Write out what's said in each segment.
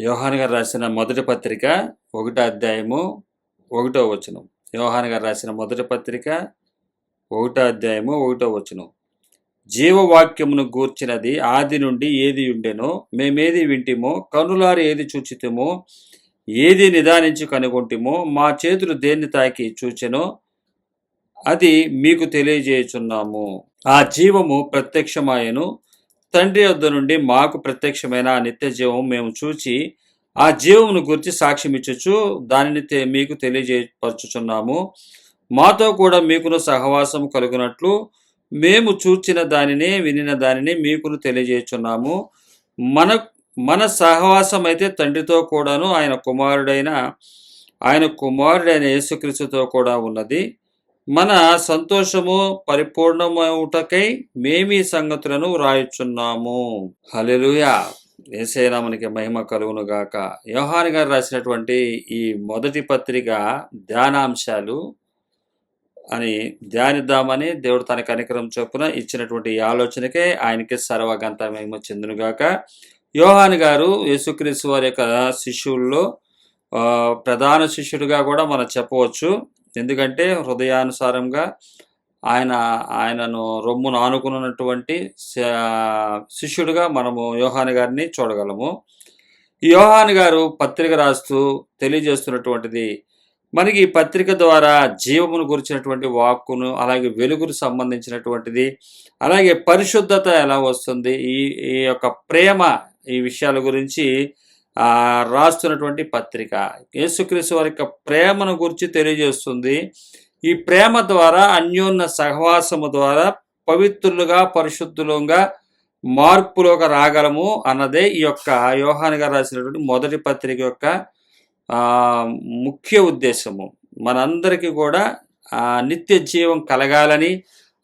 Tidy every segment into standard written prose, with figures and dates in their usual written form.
యోహాను గారు రాసిన మొదటి పత్రిక 1వ అధ్యాయము 1వ వచనం. యోహాను గారు రాసిన మొదటి పత్రిక 1వ అధ్యాయము 1వ వచనం. జీవవాక్యమును గూర్చినది ఆది నుండి ఏది ఉండెనో మేమేది వింటిమో, కనులారు ఏది చూచితిమో, ఏది నిదానించి కనుగొంటిమో, మా చేతులు దేన్ని తాకి చూచెనో అది మీకు తెలియజేయుచున్నాము. ఆ జీవము ప్రత్యక్షమాయెను, తండ్రి వద్ద నుండి మాకు ప్రత్యక్షమైన ఆ నిత్య జీవం మేము చూచి ఆ జీవమును గురించి సాక్ష్యమిచ్చుచు దానిని మీకు తెలియజేయపరచుచున్నాము. మాతో కూడా మీకును సహవాసం కలుగునట్లు మేము చూచిన దానిని వినిన దానిని మీకును తెలియజేయుచున్నాము. మన మన సహవాసం అయితే తండ్రితో కూడాను ఆయన కుమారుడైన యేసుక్రీస్తుతో కూడా ఉన్నది. మన సంతోషము పరిపూర్ణమవుటకై మేమీ సంగతులను వ్రాయుచున్నాము. హల్లెలూయా. యేసయ్య నామమునకి మహిమ కలుగును గాక. యోహాను గారు రాసినటువంటి ఈ మొదటి పత్రిక ధ్యానాంశాలు అని ధ్యానిద్దామని దేవుడు తన కనికరం చొప్పున ఇచ్చినటువంటి ఈ ఆలోచనకే ఆయనకి సర్వగంత మహిమ చెందునుగాక. యోహాను గారు యేసుక్రీస్తు వారి యొక్క శిష్యుల్లో ప్రధాన శిష్యుడిగా కూడా మనం చెప్పవచ్చు. ఎందుకంటే హృదయానుసారంగా ఆయనను రొమ్మును ఆనుకున్నటువంటి శిష్యుడిగా మనము యోహాను గారిని చూడగలము. ఈ యోహాను గారు పత్రిక రాస్తూ తెలియజేస్తున్నటువంటిది మనకి ఈ పత్రిక ద్వారా జీవమును గురించినటువంటి వాక్కును, అలాగే వెలుగును సంబంధించినటువంటిది, అలాగే పరిశుద్ధత ఎలా వస్తుంది, ఈ యొక్క ప్రేమ, ఈ విషయాల గురించి రాస్తున్నటువంటి పత్రిక. యేసుక్రీస్తు వారి యొక్క ప్రేమను గురించి తెలియజేస్తుంది. ఈ ప్రేమ ద్వారా అన్యోన్య సహవాసము ద్వారా పవిత్రులుగా పరిశుద్ధులుగా మార్పులోకి రాగలము అన్నదే ఈ యొక్క యోహాను గారు రాసినటువంటి మొదటి పత్రిక యొక్క ముఖ్య ఉద్దేశము. మనందరికీ కూడా నిత్య జీవం కలగాలని,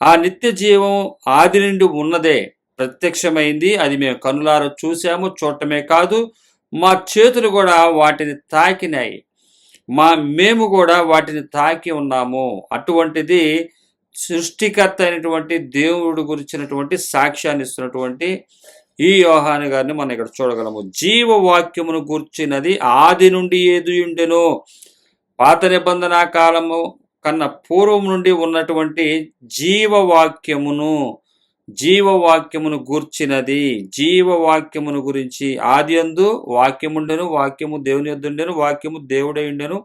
ఆ నిత్య జీవం ఆది నుండి ఉన్నదే, ప్రత్యక్షమైంది. అది మేము కనులారా చూసాము, చూడటమే కాదు మా చేతులు కూడా వాటిని తాకినాయి, మేము కూడా వాటిని తాకి ఉన్నాము. అటువంటిది సృష్టికర్త అయినటువంటి దేవుడు గురించినటువంటి సాక్ష్యాన్ని ఇస్తున్నటువంటి ఈ యోహాను గారిని మనం ఇక్కడ చూడగలము. జీవవాక్యమును గూర్చినది ఆది నుండి ఏది ఉండెనో, పాత నిబంధన కాలము కన్నా పూర్వం నుండి ఉన్నటువంటి జీవవాక్యమును గూర్చినది. జీవవాక్యమును గురించి ఆది యందు వాక్యముండెను, వాక్యము దేవుని యొద్ద ఉండెను, వాక్యము దేవుడై ఉండెను,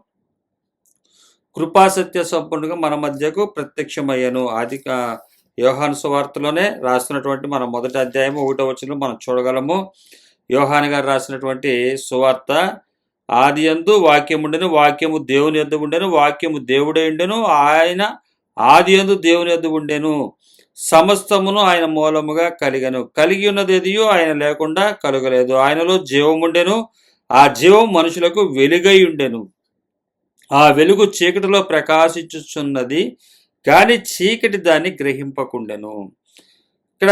కృపాసత్య సంపూర్ణంగా మన మధ్యకు ప్రత్యక్షమయ్యను. ఆది యోహాను సువార్తలోనే రాస్తున్నటువంటి మన మొదటి అధ్యాయము 1వ వచనంలో మనం చూడగలము. యోహాను గారు రాసినటువంటి సువార్త, ఆది యందు వాక్యముండెను, వాక్యము దేవుని యొద్ద ఉండెను, వాక్యము దేవుడై ఉండెను, ఆయన ఆది యందు దేవుని యొద్ద ఉండెను, సమస్తమును ఆయన మూలముగా కలిగి ఉన్నది ఎదియో ఆయన లేకుండా కలుగలేదు. ఆయనలో జీవముండెను, ఆ జీవం మనుషులకు వెలుగై ఉండెను, ఆ వెలుగు చీకటిలో ప్రకాశించుచున్నది, కానీ చీకటి దాన్ని గ్రహింపకుండెను. ఇక్కడ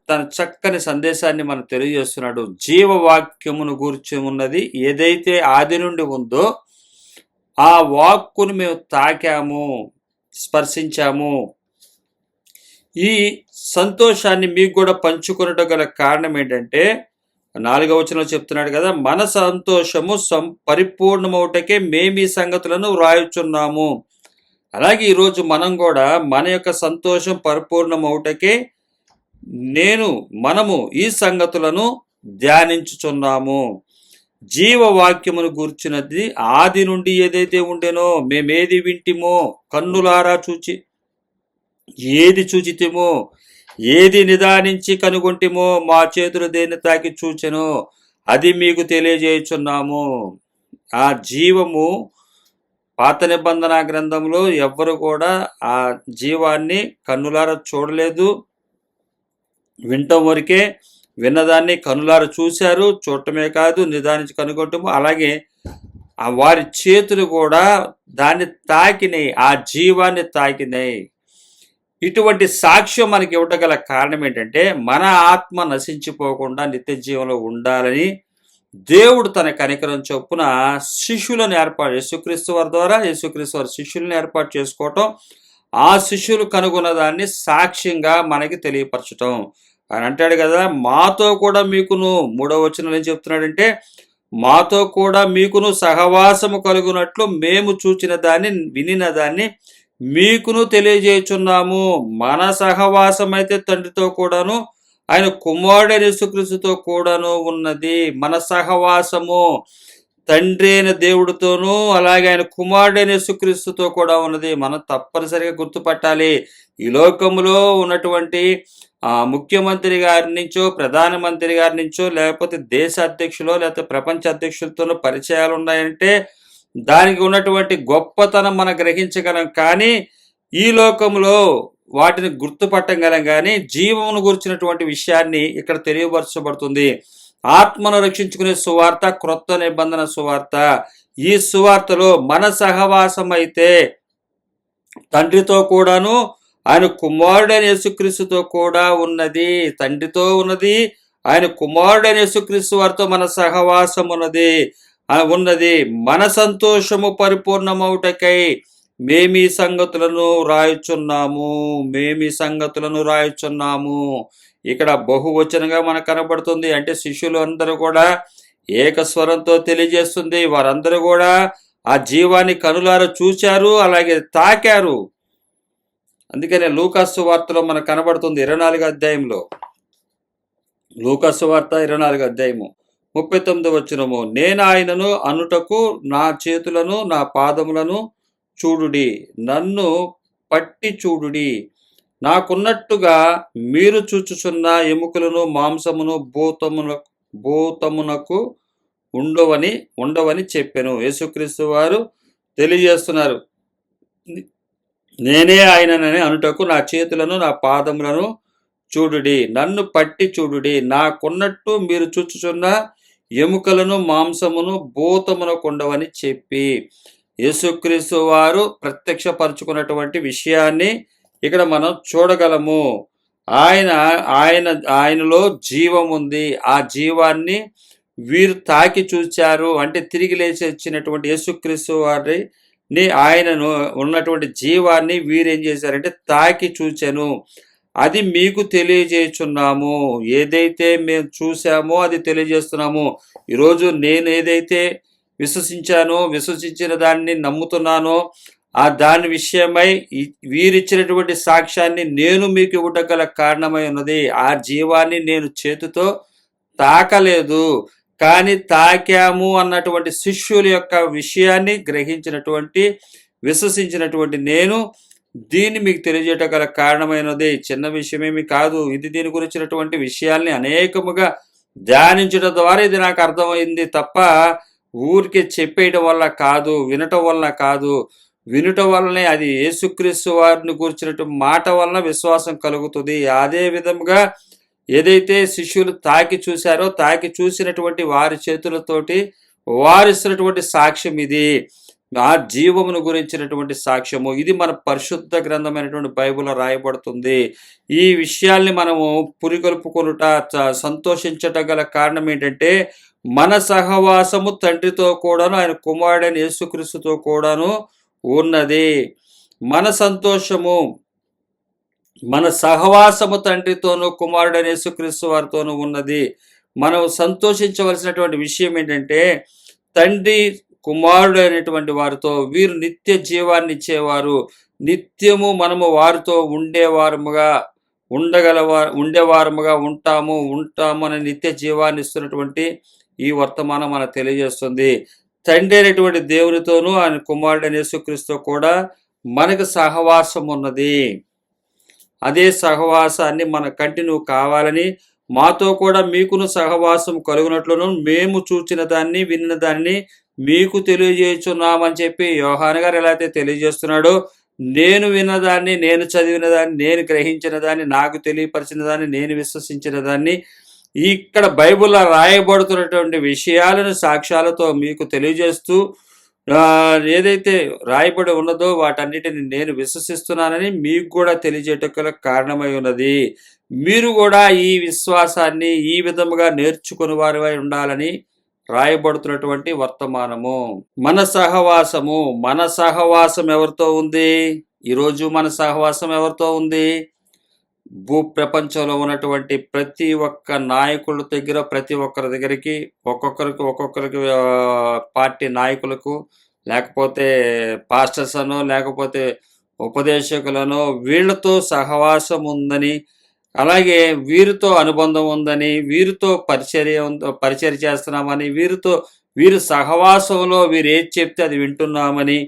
తన చక్కని సందేశాన్ని మనం తెలియజేస్తున్నాడు. జీవవాక్యమును గూర్చి ఉన్నది ఏదైతే ఆది నుండి ఉందో ఆ వాక్కును మేము తాకాము, స్పర్శించాము. ఈ సంతోషాన్ని మీకు కూడా పంచుకున్నట్టు గల కారణం ఏంటంటే 4వ వచనంలో చెప్తున్నాడు కదా, మన సంతోషము పరిపూర్ణమవుటకే మేము ఈ సంగతులను వ్రాయుచున్నాము. అలాగే ఈరోజు మనం కూడా మన యొక్క సంతోషం పరిపూర్ణమవుటకే మనము ఈ సంగతులను ధ్యానించుచున్నాము. జీవవాక్యమును గూర్చినది ఆది నుండి ఏదైతే ఉండెనో మేమేది వింటిమో, కన్నులారా చూచి ఏది చూచితిమో, ఏది నిదానించి కనుగొంటిమో, మా చేతులు దేన్ని తాకి చూచెనో అది మీకు తెలియజేయుచున్నాము. ఆ జీవము పాత నిబంధన గ్రంథంలో ఎవ్వరు కూడా ఆ జీవాన్ని కన్నులారా చూడలేదు, వినటం వరకే. విన్నదాన్ని కన్నులారా చూశారు, చూడటమే కాదు నిదానించి కనుగొంటము. అలాగే వారి చేతులు కూడా దాన్ని తాకినాయి, ఆ జీవాన్ని తాకినాయి. ఇటువంటి సాక్ష్యం మనకి ఇవ్వటగల కారణం ఏంటంటే మన ఆత్మ నశించిపోకుండా నిత్య జీవంలో ఉండాలని దేవుడు తన కనికరం చొప్పున శిష్యులను యేసుక్రీస్తు వారి ద్వారా యేసుక్రీస్తు వారి శిష్యులను ఏర్పాటు చేసుకోవటం, ఆ శిష్యులు కనుగొన్న దాన్ని సాక్ష్యంగా మనకి తెలియపరచటం. ఆయన అంటాడు కదా, మాతో కూడా మీకును 3వ వచనంలో ఏం చెప్తున్నాడంటే మాతో కూడా మీకును సహవాసము కలుగునట్లు మేము చూచిన దాన్ని వినిన దాన్ని మీకును తెలియజేయుచున్నాము. మన సహవాసం అయితే తండ్రితో కూడాను ఆయన కుమారుడైన యేసుక్రీస్తుతో కూడాను ఉన్నది. మన సహవాసము తండ్రి అయిన దేవుడితోనూ అలాగే ఆయన కుమారుడైన యేసుక్రీస్తుతో కూడా ఉన్నది. మనం తప్పనిసరిగా గుర్తుపట్టాలి. ఈ లోకంలో ఉన్నటువంటి ముఖ్యమంత్రి గారి నుంచో ప్రధానమంత్రి గారి నుంచో లేకపోతే దేశ అధ్యక్షులో లేకపోతే ప్రపంచ అధ్యక్షులతోనో పరిచయాలు ఉన్నాయంటే దానికి ఉన్నటువంటి గొప్పతనం మనం గ్రహించగలం. కానీ ఈ లోకంలో వాటిని గుర్తుపట్టగలం. కానీ జీవమును గురించినటువంటి విషయాన్ని ఇక్కడ తెలియపరచబడుతుంది. ఆత్మను రక్షించుకునే సువార్త, క్రొత్త నిబంధన సువార్త. ఈ సువార్తలో మన సహవాసం అయితే తండ్రితో కూడాను ఆయన కుమారుడైన యేసుక్రీస్తుతో కూడా ఉన్నది. తండ్రితో ఉన్నది, ఆయన కుమారుడైన యేసుక్రీస్తు వారితో మన సహవాసం ఉన్నది. మన సంతోషము పరిపూర్ణమవుటకై మేమీ సంగతులను రాయుచున్నాము. ఇక్కడ బహువచనంగా మనకు కనబడుతుంది. అంటే శిష్యులు అందరూ కూడా ఏకస్వరంతో తెలియజేస్తుంది. వారందరూ కూడా ఆ జీవాన్ని కనులారా చూశారు, అలాగే తాకారు. అందుకనే లూకాసు వార్తలో మనకు కనబడుతుంది 24వ అధ్యాయంలో. లూకాసు వార్త 24వ అధ్యాయము 39వ వచనము, నేను ఆయనను అనుటకు నా చేతులను నా పాదములను చూడుడి, నన్ను పట్టి చూడుడి, నాకున్నట్టుగా మీరు చూచుచున్న ఎముకలను మాంసమును భూతమునకు ఉండవని చెప్పెను. యేసుక్రీస్తు వారు తెలియజేస్తున్నారు, నేనే ఆయననని అనుటకు నా చేతులను నా పాదములను చూడుడి, నన్ను పట్టి చూడుడి, నాకున్నట్టు మీరు చూచుచున్న ఎముకలను మాంసమును భూతమునకు ఉండవని చెప్పి యేసుక్రీస్తు వారు ప్రత్యక్షపరుచుకున్నటువంటి విషయాన్ని ఇక్కడ మనం చూడగలము. ఆయనలో జీవం ఉంది. ఆ జీవాన్ని వీరు తాకి చూచారు. అంటే తిరిగి లేచి వచ్చినటువంటి యేసుక్రీస్తు వారిని, ఆయనను ఉన్నటువంటి జీవాన్ని వీరేం చేశారంటే తాకి చూచాను. అది మీకు తెలియజేస్తున్నాము. ఏదైతే మేము చూసామో అది తెలియజేస్తున్నాము. ఈరోజు నేను ఏదైతే విశ్వసించిన దాన్ని నమ్ముతున్నానో దాని విషయమై వీరిచ్చినటువంటి సాక్ష్యాన్ని నేను మీకు ఇవ్వటగల కారణమై ఉన్నది. ఆ జీవాన్ని నేను చేతితో తాకలేదు, కానీ తాకాము అన్నటువంటి శిష్యుల యొక్క విషయాన్ని గ్రహించినటువంటి విశ్వసించినటువంటి నేను దీన్ని మీకు తెలియజేయటగల కారణమైనది. చిన్న విషయమేమి కాదు ఇది. దీని గురించినటువంటి విషయాల్ని అనేకముగా ధ్యానించడం ద్వారా ఇది నాకు అర్థమైంది తప్ప ఊరికే చెప్పేయడం వల్ల కాదు, వినటం వలన కాదు. వినుట వల్లనే, అది యేసుక్రీస్తు వారిని గురించినట్టు మాట వలన విశ్వాసం కలుగుతుంది. అదే విధముగా ఏదైతే శిష్యులు తాకి చూశారో తాకి చూసినటువంటి వారి చేతులతోటి వారిస్తున్నటువంటి సాక్ష్యం ఇది. ఆ జీవమును గురించినటువంటి సాక్ష్యము ఇది మన పరిశుద్ధ గ్రంథమైనటువంటి బైబిల్లో రాయబడుతుంది. ఈ విషయాల్ని మనము పురికొల్పుకొనుట, సంతోషించటగల కారణం ఏంటంటే మన సహవాసము తండ్రితో కూడాను ఆయన కుమారుడైన యేసుక్రీస్తుతో కూడాను ఉన్నది. మన సంతోషము, మన సహవాసము తండ్రితోనూ కుమారుడైన యేసుక్రీస్తు వారితోనూ ఉన్నది. మనం సంతోషించవలసినటువంటి విషయం ఏంటంటే తండ్రి కుమారుడు అయినటువంటి వారితో వీరు నిత్య జీవాన్ని ఇచ్చేవారు. నిత్యము మనము వారితో ఉండేవారముగా ఉంటాము అనే నిత్య జీవాన్ని ఇస్తున్నటువంటి ఈ వర్తమానం మనకు తెలియజేస్తుంది. తండ్రి అయినటువంటి దేవునితోనూ ఆయన కుమారుడైన యేసుక్రీస్తుతో కూడా మనకు సహవాసం ఉన్నది. అదే సహవాసాన్ని మన కంటిన్యూ కావాలని, మాతో కూడా మీకును సహవాసం కలుగునట్లును మేము చూచిన దాన్ని విన్న దాన్ని మీకు తెలియజేస్తున్నామని చెప్పి యోహాను గారు ఎలా అయితే తెలియజేస్తున్నాడో, నేను విన్నదాన్ని, నేను చదివిన దాన్ని, నేను గ్రహించిన దాన్ని, నాకు తెలియపరిచిన దాన్ని, నేను విశ్వసించిన దాన్ని, ఇక్కడ బైబిల్లో రాయబడుతున్నటువంటి విషయాలను సాక్ష్యాలతో మీకు తెలియజేస్తూ ఏదైతే రాయబడి ఉన్నదో వాటన్నిటిని నేను విశ్వసిస్తున్నానని మీకు కూడా తెలియజేయటకు కారణమై ఉన్నది. మీరు కూడా ఈ విశ్వాసాన్ని ఈ విధముగా నేర్చుకుని వారివై ఉండాలని రాయబడుతున్నటువంటి వర్తమానము. మన సహవాసం ఎవరితో ఉంది? ఈరోజు మన సహవాసం ఎవరితో ఉంది? భూ ప్రపంచంలో ఉన్నటువంటి ప్రతి ఒక్క నాయకుల దగ్గర, ప్రతి ఒక్కరి దగ్గరికి, ఒక్కొక్కరికి పార్టీ నాయకులకు, లేకపోతే పాస్టర్స్ అనో, లేకపోతే ఉపదేశకులను, వీళ్ళతో సహవాసం ఉందని, అలాగే వీరితో అనుబంధం ఉందని, వీరితో పరిచర్య చేస్తున్నామని, వీరి సహవాసంలో వీరు ఏది చెప్తే అది వింటున్నామని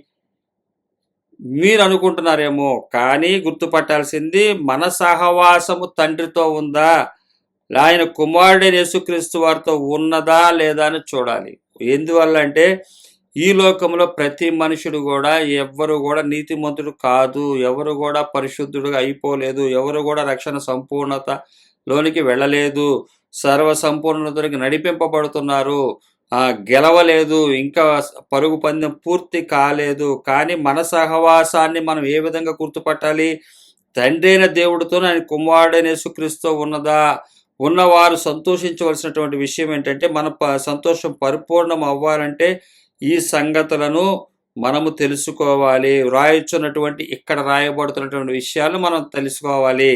మీరు అనుకుంటున్నారేమో. కానీ గుర్తుపట్టాల్సింది, మన సహవాసము తండ్రితో ఉందా, ఆయన కుమారుడైన యేసుక్రీస్తు వారితో ఉన్నదా లేదా అని చూడాలి. ఎందువల్ల అంటే, ఈ లోకంలో ప్రతి మనుషుడు కూడా, ఎవ్వరు కూడా నీతిమంతుడు కాదు, ఎవరు కూడా పరిశుద్ధుడుగా అయిపోలేదు, ఎవరు కూడా రక్షణ సంపూర్ణతలోనికి వెళ్ళలేదు, సర్వ సంపూర్ణతకి నడిపింపబడుతున్నారు, గెలవలేదు, ఇంకా పరుగు పందెం పూర్తి కాలేదు. కానీ మన సహవాసాన్ని మనం ఏ విధంగా గుర్తుపట్టాలి? తండ్రి అయిన దేవుడితో, ఆయన కుమారుడైన యేసుక్రీస్తు ఉన్నదా? ఉన్నవారు సంతోషించవలసినటువంటి విషయం ఏంటంటే, మన సంతోషం పరిపూర్ణం అవ్వాలంటే ఈ సంగతులను మనము తెలుసుకోవాలి. ఇక్కడ రాయబడుతున్నటువంటి విషయాలు మనం తెలుసుకోవాలి.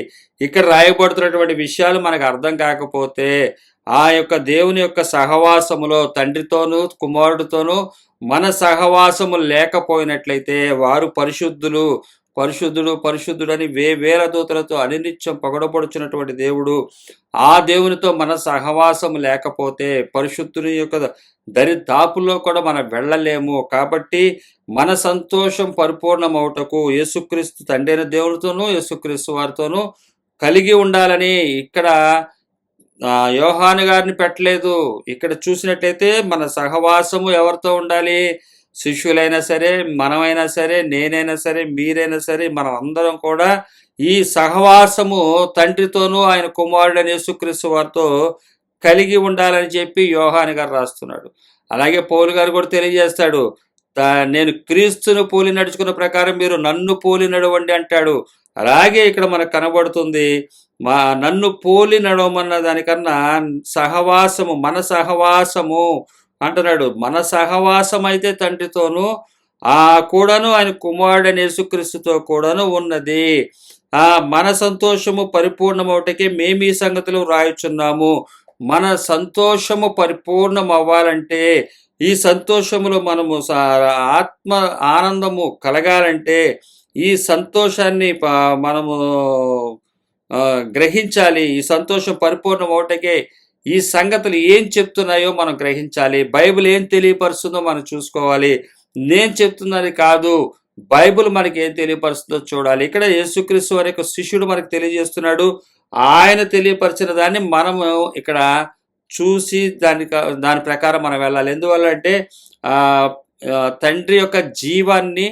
ఇక్కడ రాయబడుతున్నటువంటి విషయాలు మనకు అర్థం కాకపోతే, ఆ యొక్క దేవుని యొక్క సహవాసములో తండ్రితోనూ కుమారుడితోనూ మన సహవాసము లేకపోయినట్లయితే, వారు పరిశుద్ధుడని వేల దూతలతో అనినిత్యం పొగడబడుచున్నటువంటి దేవుడు, ఆ దేవునితో మన సహవాసం లేకపోతే పరిశుద్ధుని యొక్క దరిదాపుల్లో కూడా మనం వెళ్ళలేము. కాబట్టి మన సంతోషం పరిపూర్ణమవుటకు యేసుక్రీస్తు తండ్రి అయిన దేవునితోనూ, యేసుక్రీస్తు వారితోనూ కలిగి ఉండాలని ఇక్కడ యోహాను గారిని పెట్టలేదు. ఇక్కడ చూసినట్లయితే మన సహవాసము ఎవరితో ఉండాలి? శిష్యులైనా సరే, మనమైనా సరే, నేనైనా సరే, మీరైనా సరే, మనం అందరం కూడా ఈ సహవాసము తండ్రితోనూ, ఆయన కుమారుడైన యేసుక్రీస్తు వారితో కలిగి ఉండాలని చెప్పి యోహాను గారు రాస్తున్నాడు. అలాగే పౌలు గారు కూడా తెలియజేస్తాడు, నేను క్రీస్తును పోలి నడుచుకున్న ప్రకారం మీరు నన్ను పోలి నడవండి అంటాడు. అలాగే ఇక్కడ మనకు కనబడుతుంది, నన్ను పోలి నడవమన్న దానికన్నా మన సహవాసము అంటున్నాడు. మన సహవాసం అయితే తండ్రితోనూ కూడాను, ఆయన కుమారుడైన యేసుక్రీస్తుతో కూడాను ఉన్నది. మన సంతోషము పరిపూర్ణమవుటకే మేము ఈ సంగతులు రాయుచున్నాము. మన సంతోషము పరిపూర్ణం అవ్వాలంటే, ఈ సంతోషములో మనము ఆత్మ ఆనందము కలగాలంటే, ఈ సంతోషాన్ని మనము గ్రహించాలి. ఈ సంతోషం పరిపూర్ణం అవటకే ఈ సంగతులు ఏం చెప్తున్నాయో మనం గ్రహించాలి. బైబిల్ ఏం తెలియపరుస్తుందో మనం చూసుకోవాలి. నేను చెప్తున్నది కాదు, బైబిల్ మనకి ఏం తెలియపరుస్తుందో చూడాలి. ఇక్కడ యేసుక్రీస్తు వారి యొక్క శిష్యుడు మనకు తెలియజేస్తున్నాడు. ఆయన తెలియపరిచిన దాన్ని మనము ఇక్కడ చూసి దాని ప్రకారం మనం వెళ్ళాలి. ఎందువల్ల అంటే తండ్రి యొక్క జీవాన్ని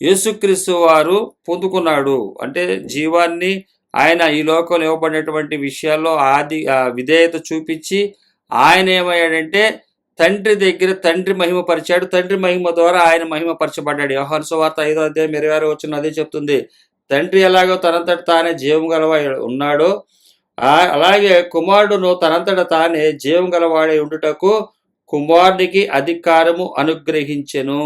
యేసుక్రీస్తు వారు పొందుకున్నాడు. అంటే జీవాన్ని ఆయన ఈ లోకంలో ఇవ్వబడినటువంటి విషయాల్లో విధేయత చూపించి ఆయన ఏమయ్యాడంటే, తండ్రి దగ్గర తండ్రి మహిమపరిచాడు. తండ్రి మహిమ ద్వారా ఆయన మహిమపరచబడ్డాడు. యోహాను సువార్త 5వ అధ్యాయం 26వ వచనం అదే చెప్తుంది. తండ్రి ఎలాగో తనంతట తానే జీవం గలవాడు ఉన్నాడో, అలాగే కుమారుడును తనంతట తానే జీవం గలవాడే ఉండుటకు కుమారునికి అధికారము అనుగ్రహించెను.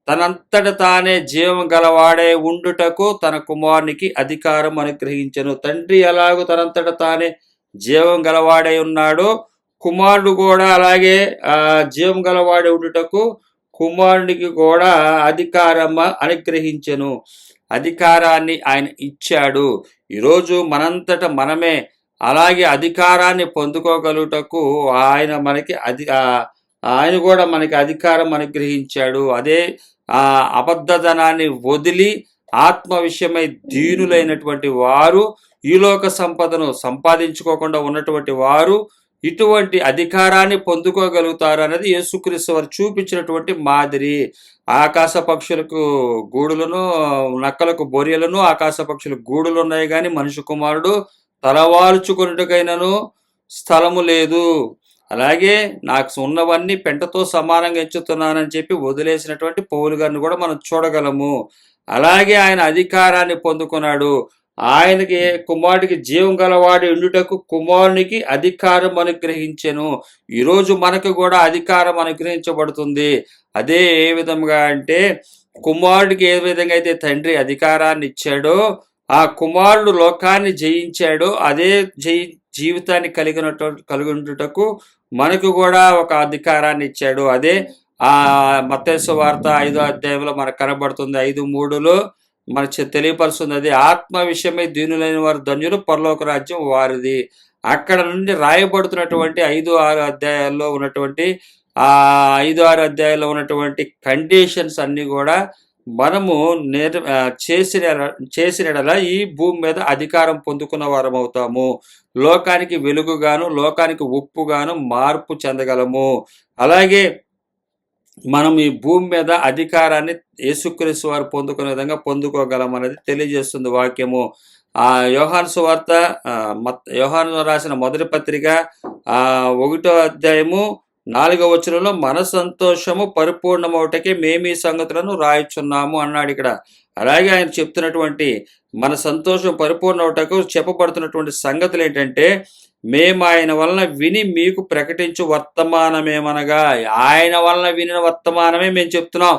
తనంతట తానే జీవం గలవాడే ఉండుటకు తన కుమారునికి అధికారం అనుగ్రహించెను. తండ్రి ఎలాగో తనంతట తానే జీవం గలవాడై ఉన్నాడో, కుమారుడు కూడా అలాగే జీవం గలవాడే ఉండుటకు కుమారునికి కూడా అధికారం అనుగ్రహించెను. అధికారాన్ని ఆయన ఇచ్చాడు. ఈరోజు మనంతట మనమే అలాగే అధికారాన్ని పొందుకోగలుగుటకు ఆయన కూడా మనకి అధికారం అనుగ్రహించాడు. అదే అబద్ధధనాన్ని వదిలి ఆత్మ విషయమై దీనులైనటువంటి వారు, ఈలోక సంపదను సంపాదించుకోకుండా ఉన్నటువంటి వారు ఇటువంటి అధికారాన్ని పొందుకోగలుగుతారు అనేది యేసుక్రీస్తు వారు చూపించినటువంటి మాదిరి. ఆకాశ పక్షులకు గూడులను, నక్కలకు బొరియలను, ఆకాశ పక్షులకు గూడులు ఉన్నాయి, కానీ మనిషి కుమారుడు తలవాల్చుకొనుటకైనను స్థలము లేదు. అలాగే నాకు ఉన్నవన్నీ పెంటతో సమానంగా ఎంచుతున్నానని చెప్పి వదిలేసినటువంటి పౌలు గారిని కూడా మనం చూడగలము. అలాగే ఆయన అధికారాన్ని పొందుకున్నాడు. ఆయనకి కుమారుడికి జీవం గలవాడి ఉండుటకు కుమారునికి అధికారం అనుగ్రహించెను. ఈరోజు మనకు కూడా అధికారం అనుగ్రహించబడుతుంది. అదే ఏ విధంగా అంటే, కుమారుడికి ఏ విధంగా అయితే తండ్రి అధికారాన్ని ఇచ్చాడో, ఆ కుమారుడు లోకాన్ని జయించాడో అదే జీవితాన్ని కలిగినటకు మనకు కూడా ఒక అధికారాన్ని ఇచ్చాడు. అదే ఆ మత్తయి సువార్త 5వ అధ్యాయంలో మనకు కనబడుతుంది. 5:3లో మనకు తెలియపరుస్తుంది. అది ఆత్మ విషయమై దీనులైన వారు ధన్యులు, పరలోక రాజ్యం వారిది. అక్కడ నుండి రాయబడుతున్నటువంటి 5-6 అధ్యాయాల్లో ఉన్నటువంటి ఆ 5-6 అధ్యాయాల్లో ఉన్నటువంటి కండిషన్స్ అన్ని కూడా మనము చేసిన ఈ భూమి మీద అధికారం పొందుకున్న వారం అవుతాము. లోకానికి వెలుగుగాను, లోకానికి ఉప్పుగాను మార్పు చెందగలము. అలాగే మనం ఈ భూమి మీద అధికారాన్ని యేసుక్రీస్తు వారు పొందుకునే విధంగా పొందుకోగలం అనేది తెలియజేస్తుంది వాక్యము. ఆ యోహాను సువార్త యోహాను రాసిన మొదటి పత్రిక 1వ అధ్యాయము 4వ వచనంలో మన సంతోషము పరిపూర్ణమవుటకే మేము ఈ సంగతులను రాయుచున్నాము అన్నాడు ఇక్కడ. అలాగే ఆయన చెప్తున్నటువంటి మన సంతోషం పరిపూర్ణమవుటకు చెప్పబడుతున్నటువంటి సంగతులు ఏంటంటే, మేము ఆయన వలన విని మీకు ప్రకటించు వర్తమానమేమనగా, ఆయన వలన వినిన వర్తమానమే మేము చెప్తున్నాం.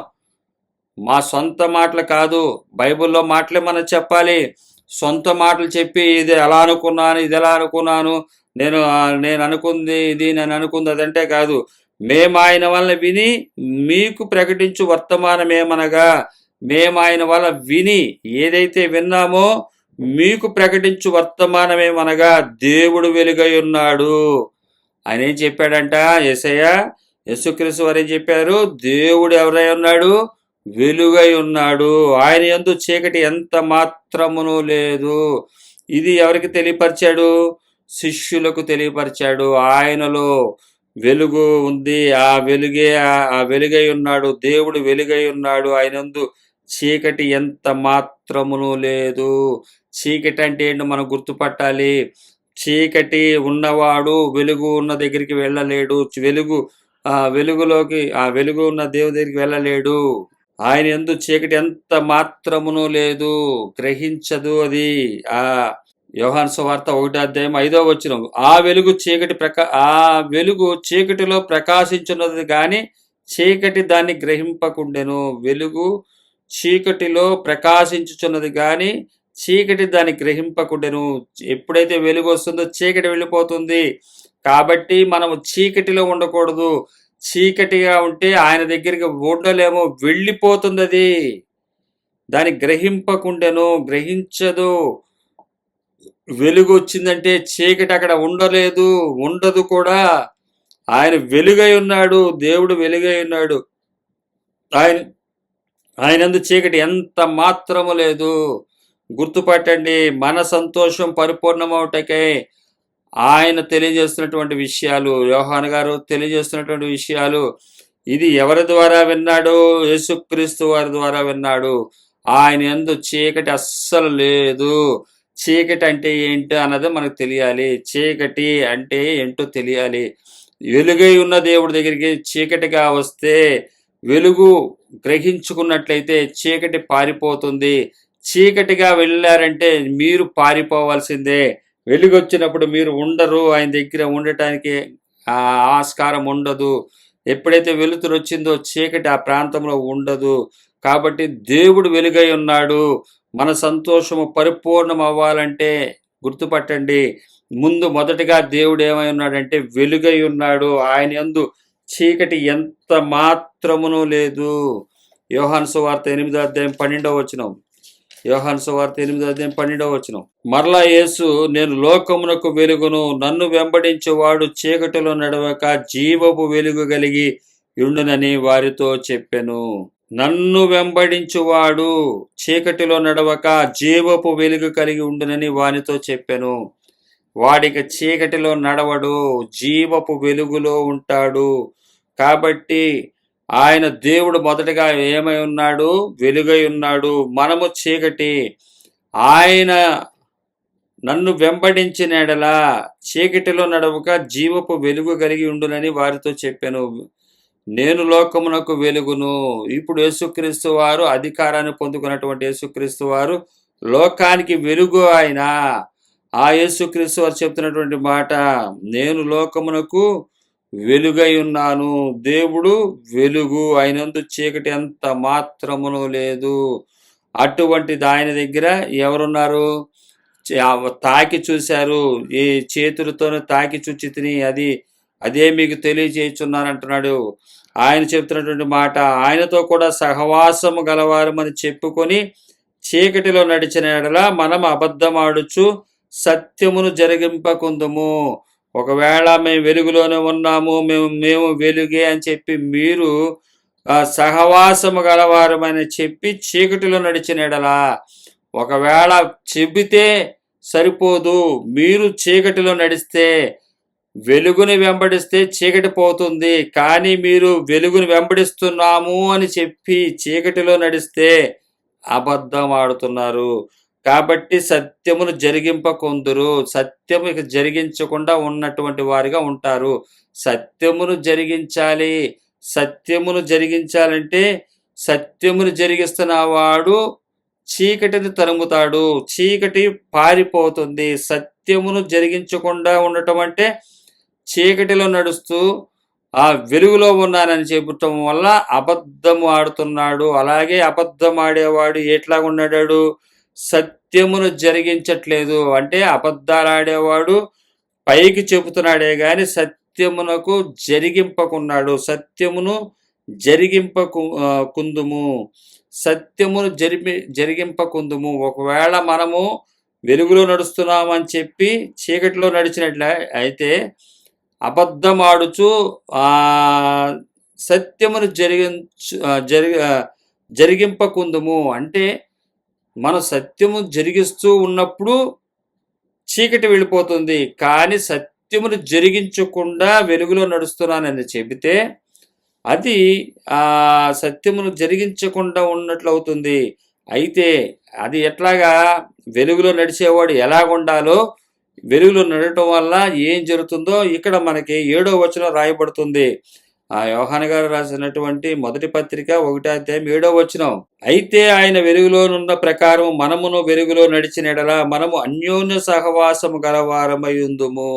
మా సొంత మాటలు కాదు, బైబిల్లో మాటలే మనం చెప్పాలి. సొంత మాటలు చెప్పి ఇది ఎలా అనుకున్నాను, ఇది ఎలా అనుకున్నాను, నేను అనుకుంది ఇది, నేను అనుకుంది అదంటే కాదు. మేము ఆయన వలన విని మీకు ప్రకటించు వర్తమానమేమనగా, మేము ఆయన వల్ల విని ఏదైతే విన్నామో మీకు ప్రకటించు వర్తమానమేమనగా దేవుడు వెలుగై ఉన్నాడు. ఆయన ఏం చెప్పాడంట? యేసుక్రీస్తు వారు ఏం చెప్పారు? దేవుడు ఎవరై ఉన్నాడు? వెలుగై ఉన్నాడు. ఆయన యందు చీకటి ఎంత మాత్రమును లేదు. ఇది ఎవరికి తెలియపరిచాడు? శిష్యులకు తెలియపరిచాడు. ఆయనలో వెలుగు ఉంది, ఆ వెలుగై ఉన్నాడు. దేవుడు వెలుగై ఉన్నాడు. ఆయనందు చీకటి ఎంత మాత్రమును లేదు. చీకటి అంటే ఏంటో మనం గుర్తుపట్టాలి. చీకటి ఉన్నవాడు వెలుగు ఉన్న దగ్గరికి వెళ్ళలేడు. వెలుగులోకి వెలుగు ఉన్న దేవుడి దగ్గరికి వెళ్ళలేడు. ఆయన యందు చీకటి ఎంత మాత్రమును లేదు, గ్రహించదు అది. యోహాను సువార్త 1వ అధ్యాయం 5వ వచనం, ఆ వెలుగు చీకటిలో ప్రకాశించున్నది గాని చీకటి దాన్ని గ్రహింపకుండెను. వెలుగు చీకటిలో ప్రకాశించుచున్నది గాని చీకటి దాన్ని గ్రహింపకుండెను. ఎప్పుడైతే వెలుగు వస్తుందో చీకటి వెళ్ళిపోతుంది. కాబట్టి మనము చీకటిలో ఉండకూడదు. చీకటిగా ఉంటే ఆయన దగ్గరికి ఉండలేము, వెళ్ళిపోతుంది అది. దాన్ని గ్రహింపకుండెను, గ్రహించదు. వెలుగు వచ్చిందంటే చీకటి అక్కడ ఉండదు కూడా. ఆయన వెలుగై ఉన్నాడు, దేవుడు వెలుగై ఉన్నాడు. ఆయనందు చీకటి ఎంత మాత్రము లేదు. గుర్తుపట్టండి, మన సంతోషం పరిపూర్ణమవుటకే ఆయన తెలియజేస్తున్నటువంటి విషయాలు, యోహాను గారు తెలియజేస్తున్నటువంటి విషయాలు. ఇది ఎవరి ద్వారా విన్నాడు? యేసుక్రీస్తు వారి ద్వారా విన్నాడు. ఆయన యందు చీకటి అస్సలు లేదు. చీకటి అంటే ఏంటో అన్నది మనకు తెలియాలి. చీకటి అంటే ఏంటో తెలియాలి. వెలుగై ఉన్న దేవుడి దగ్గరికి చీకటిగా వస్తే, వెలుగు గ్రహించుకున్నట్లయితే చీకటి పారిపోతుంది. చీకటిగా వెళ్ళారంటే మీరు పారిపోవాల్సిందే. వెలుగు వచ్చినప్పుడు మీరు ఉండరు, ఆయన దగ్గర ఉండటానికి ఆస్కారం ఉండదు. ఎప్పుడైతే వెలుతురు వచ్చిందో చీకటి ఆ ప్రాంతంలో ఉండదు. కాబట్టి దేవుడు వెలుగై ఉన్నాడు. మన సంతోషము పరిపూర్ణం అవ్వాలంటే గుర్తుపట్టండి, మొదటిగా దేవుడు ఏమై ఉన్నాడంటే వెలుగై ఉన్నాడు. ఆయన యందు చీకటి ఎంత మాత్రమును లేదు. యోహాను సువార్త 8వ అధ్యాయం 12వ వచనం. యోహాను సువార్త 8వ అధ్యాయం 12వ వచనం. మరలా యేసు, నేను లోకమునకు వెలుగును, నన్ను వెంబడించేవాడు చీకటిలో నడవక జీవపు వెలుగు కలిగి ఉండునని వారితో చెప్పెను. నన్ను వెంబడించువాడు చీకటిలో నడవక జీవపు వెలుగు కలిగి ఉండునని వానితో చెప్పెను. వాడికి చీకటిలో నడవడు, జీవపు వెలుగులో ఉంటాడు. కాబట్టి ఆయన దేవుడు మొదటగా ఏమై ఉన్నాడు? వెలుగై ఉన్నాడు. మనము చీకటి. ఆయన నన్ను వెంబడించిన ఎడల చీకటిలో నడవక జీవపు వెలుగు కలిగి ఉండునని వారితో చెప్పాను. నేను లోకమునకు వెలుగును. ఇప్పుడు యేసుక్రీస్తు వారు అధికారాన్ని పొందుకున్నటువంటి యేసుక్రీస్తు వారు లోకానికి వెలుగు. ఆయన యేసుక్రీస్తు వారు చెప్తున్నటువంటి మాట, నేను లోకమునకు వెలుగై ఉన్నాను. దేవుడు వెలుగు, ఆయనందు చీకటి ఎంత మాత్రమును లేదు. అటువంటిది ఆయన దగ్గర ఎవరున్నారు? తాకి చూశారు, ఈ చేతులతోనే తాకి చూచి తిని అదే మీకు తెలియజేయుచున్నానంటున్నాడు. ఆయన చెప్తున్నటువంటి మాట, ఆయనతో కూడా సహవాసము గలవారమని చెప్పుకొని చీకటిలో నడిచిన ఎడల మనం అబద్ధమాడుచు సత్యమును జరిగింపకుందుము. ఒకవేళ మేము వెలుగులోనే ఉన్నాము, మేము వెలుగే అని చెప్పి మీరు సహవాసము గలవారమని చెప్పి చీకటిలో నడిచిన ఎడల, ఒకవేళ చెబితే సరిపోదు, మీరు చీకటిలో నడిస్తే, వెలుగుని వెంబడిస్తే చీకటి పోతుంది, కానీ మీరు వెలుగుని వెంబడిస్తున్నాము అని చెప్పి చీకటిలో నడిస్తే అబద్ధం ఆడుతున్నారు. కాబట్టి సత్యమును జరిగింపకొందురు. సత్యము జరిగించకుండా ఉన్నటువంటి వారిగా ఉంటారు. సత్యమును జరిగించాలి. సత్యమును జరిగించాలంటే సత్యమును జరిగిస్తున్న వాడు చీకటిని తరుముతాడు, చీకటి పారిపోతుంది. సత్యమును జరిగించకుండా ఉండటం అంటే చీకటిలో నడుస్తూ ఆ వెలుగులో ఉన్నానని చెప్పటం వల్ల అబద్ధము ఆడుతున్నాడు. అలాగే అబద్ధం ఆడేవాడు ఎట్లాగున్నాడు? సత్యమును జరిగించట్లేదు. అంటే అబద్ధాలు ఆడేవాడు పైకి చెబుతున్నాడే గాని సత్యమునకు జరిగింపకున్నాడు. సత్యమును జరిగింపకుందుము, సత్యమును జరిగింపకుందుము. ఒకవేళ మనము వెలుగులో నడుస్తున్నామని చెప్పి చీకటిలో నడిచినట్లే అయితే అబద్ధం ఆడుచు సత్యమును జరిగింపకుందుము అంటే మనం సత్యము జరిగిస్తూ ఉన్నప్పుడు చీకటి వెళ్ళిపోతుంది. కానీ సత్యమును జరిగించకుండా వెలుగులో నడుస్తున్నానని చెబితే అది సత్యమును జరిగించకుండా ఉన్నట్లు అవుతుంది. అయితే అది ఎట్లాగా? వెలుగులో నడిచేవాడు ఎలాగుండాలో, వెలుగులో నడటం వల్ల ఏం జరుగుతుందో ఇక్కడ మనకి 7వ వచనం రాయబడుతుంది. యోహాను గారు రాసినటువంటి మొదటి పత్రిక 1వ అధ్యాయం 7వ వచనం. అయితే ఆయన వెలుగులోనున్న ప్రకారం మనమును వెలుగులో నడిచిన ఎడల మనము అన్యోన్య సహవాసము గలవారమై ఉందుము.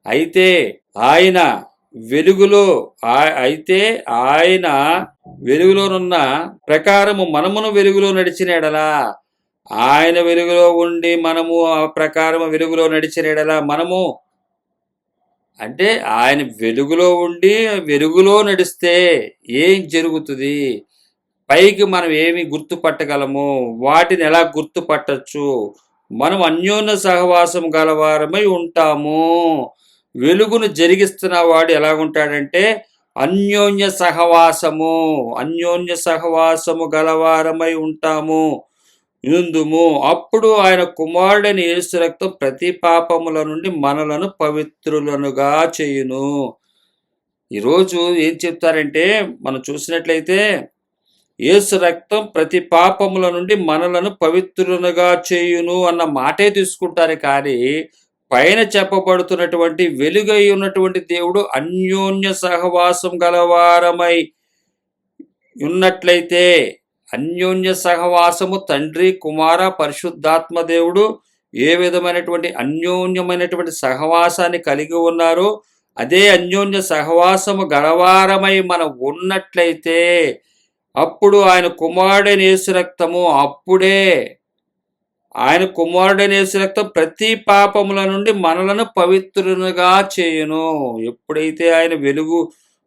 అయితే ఆయన వెలుగులోనున్న ప్రకారము మనమును వెలుగులో నడిచిన ఎడల, ఆయన వెలుగులో ఉండి మనము ఆ ప్రకారము వెలుగులో నడిచిన ఎడల మనము అంటే ఆయన వెలుగులో ఉండి వెలుగులో నడిస్తే ఏం జరుగుతుంది? పైకి మనం ఏమి గుర్తుపట్టగలము? వాటిని ఎలా గుర్తుపట్టచ్చు? మనం అన్యోన్య సహవాసం గలవారమై ఉంటాము. వెలుగును జరిగిస్తున్న వాడు ఎలాగుంటాడంటే అన్యోన్య సహవాసము గలవారమై ఉంటాము ఇందుము. అప్పుడు ఆయన కుమారుడైన యేసు రక్తం ప్రతి పాపముల నుండి మనలను పవిత్రులనుగా చేయును. ఈరోజు ఏం చెప్తారంటే, మనం చూసినట్లయితే యేసు రక్తం ప్రతి పాపముల నుండి మనలను పవిత్రులనుగా చేయును అన్న మాటే తీసుకుంటారు. కానీ పైన చెప్పబడుతున్నటువంటి వెలుగై ఉన్నటువంటి దేవుడు అన్యోన్య సహవాసం గలవారమై ఉన్నట్లయితే, అన్యోన్య సహవాసము తండ్రి, కుమార, పరిశుద్ధాత్మ దేవుడు ఏ విధమైనటువంటి అన్యోన్యమైనటువంటి సహవాసాన్ని కలిగి ఉన్నారో అదే అన్యోన్య సహవాసము గలవారమై మనం ఉన్నట్లయితే అప్పుడు ఆయన కుమారుడైన యేసు రక్తము ప్రతి పాపముల నుండి మనలను పవిత్రులుగా చేయును. ఎప్పుడైతే ఆయన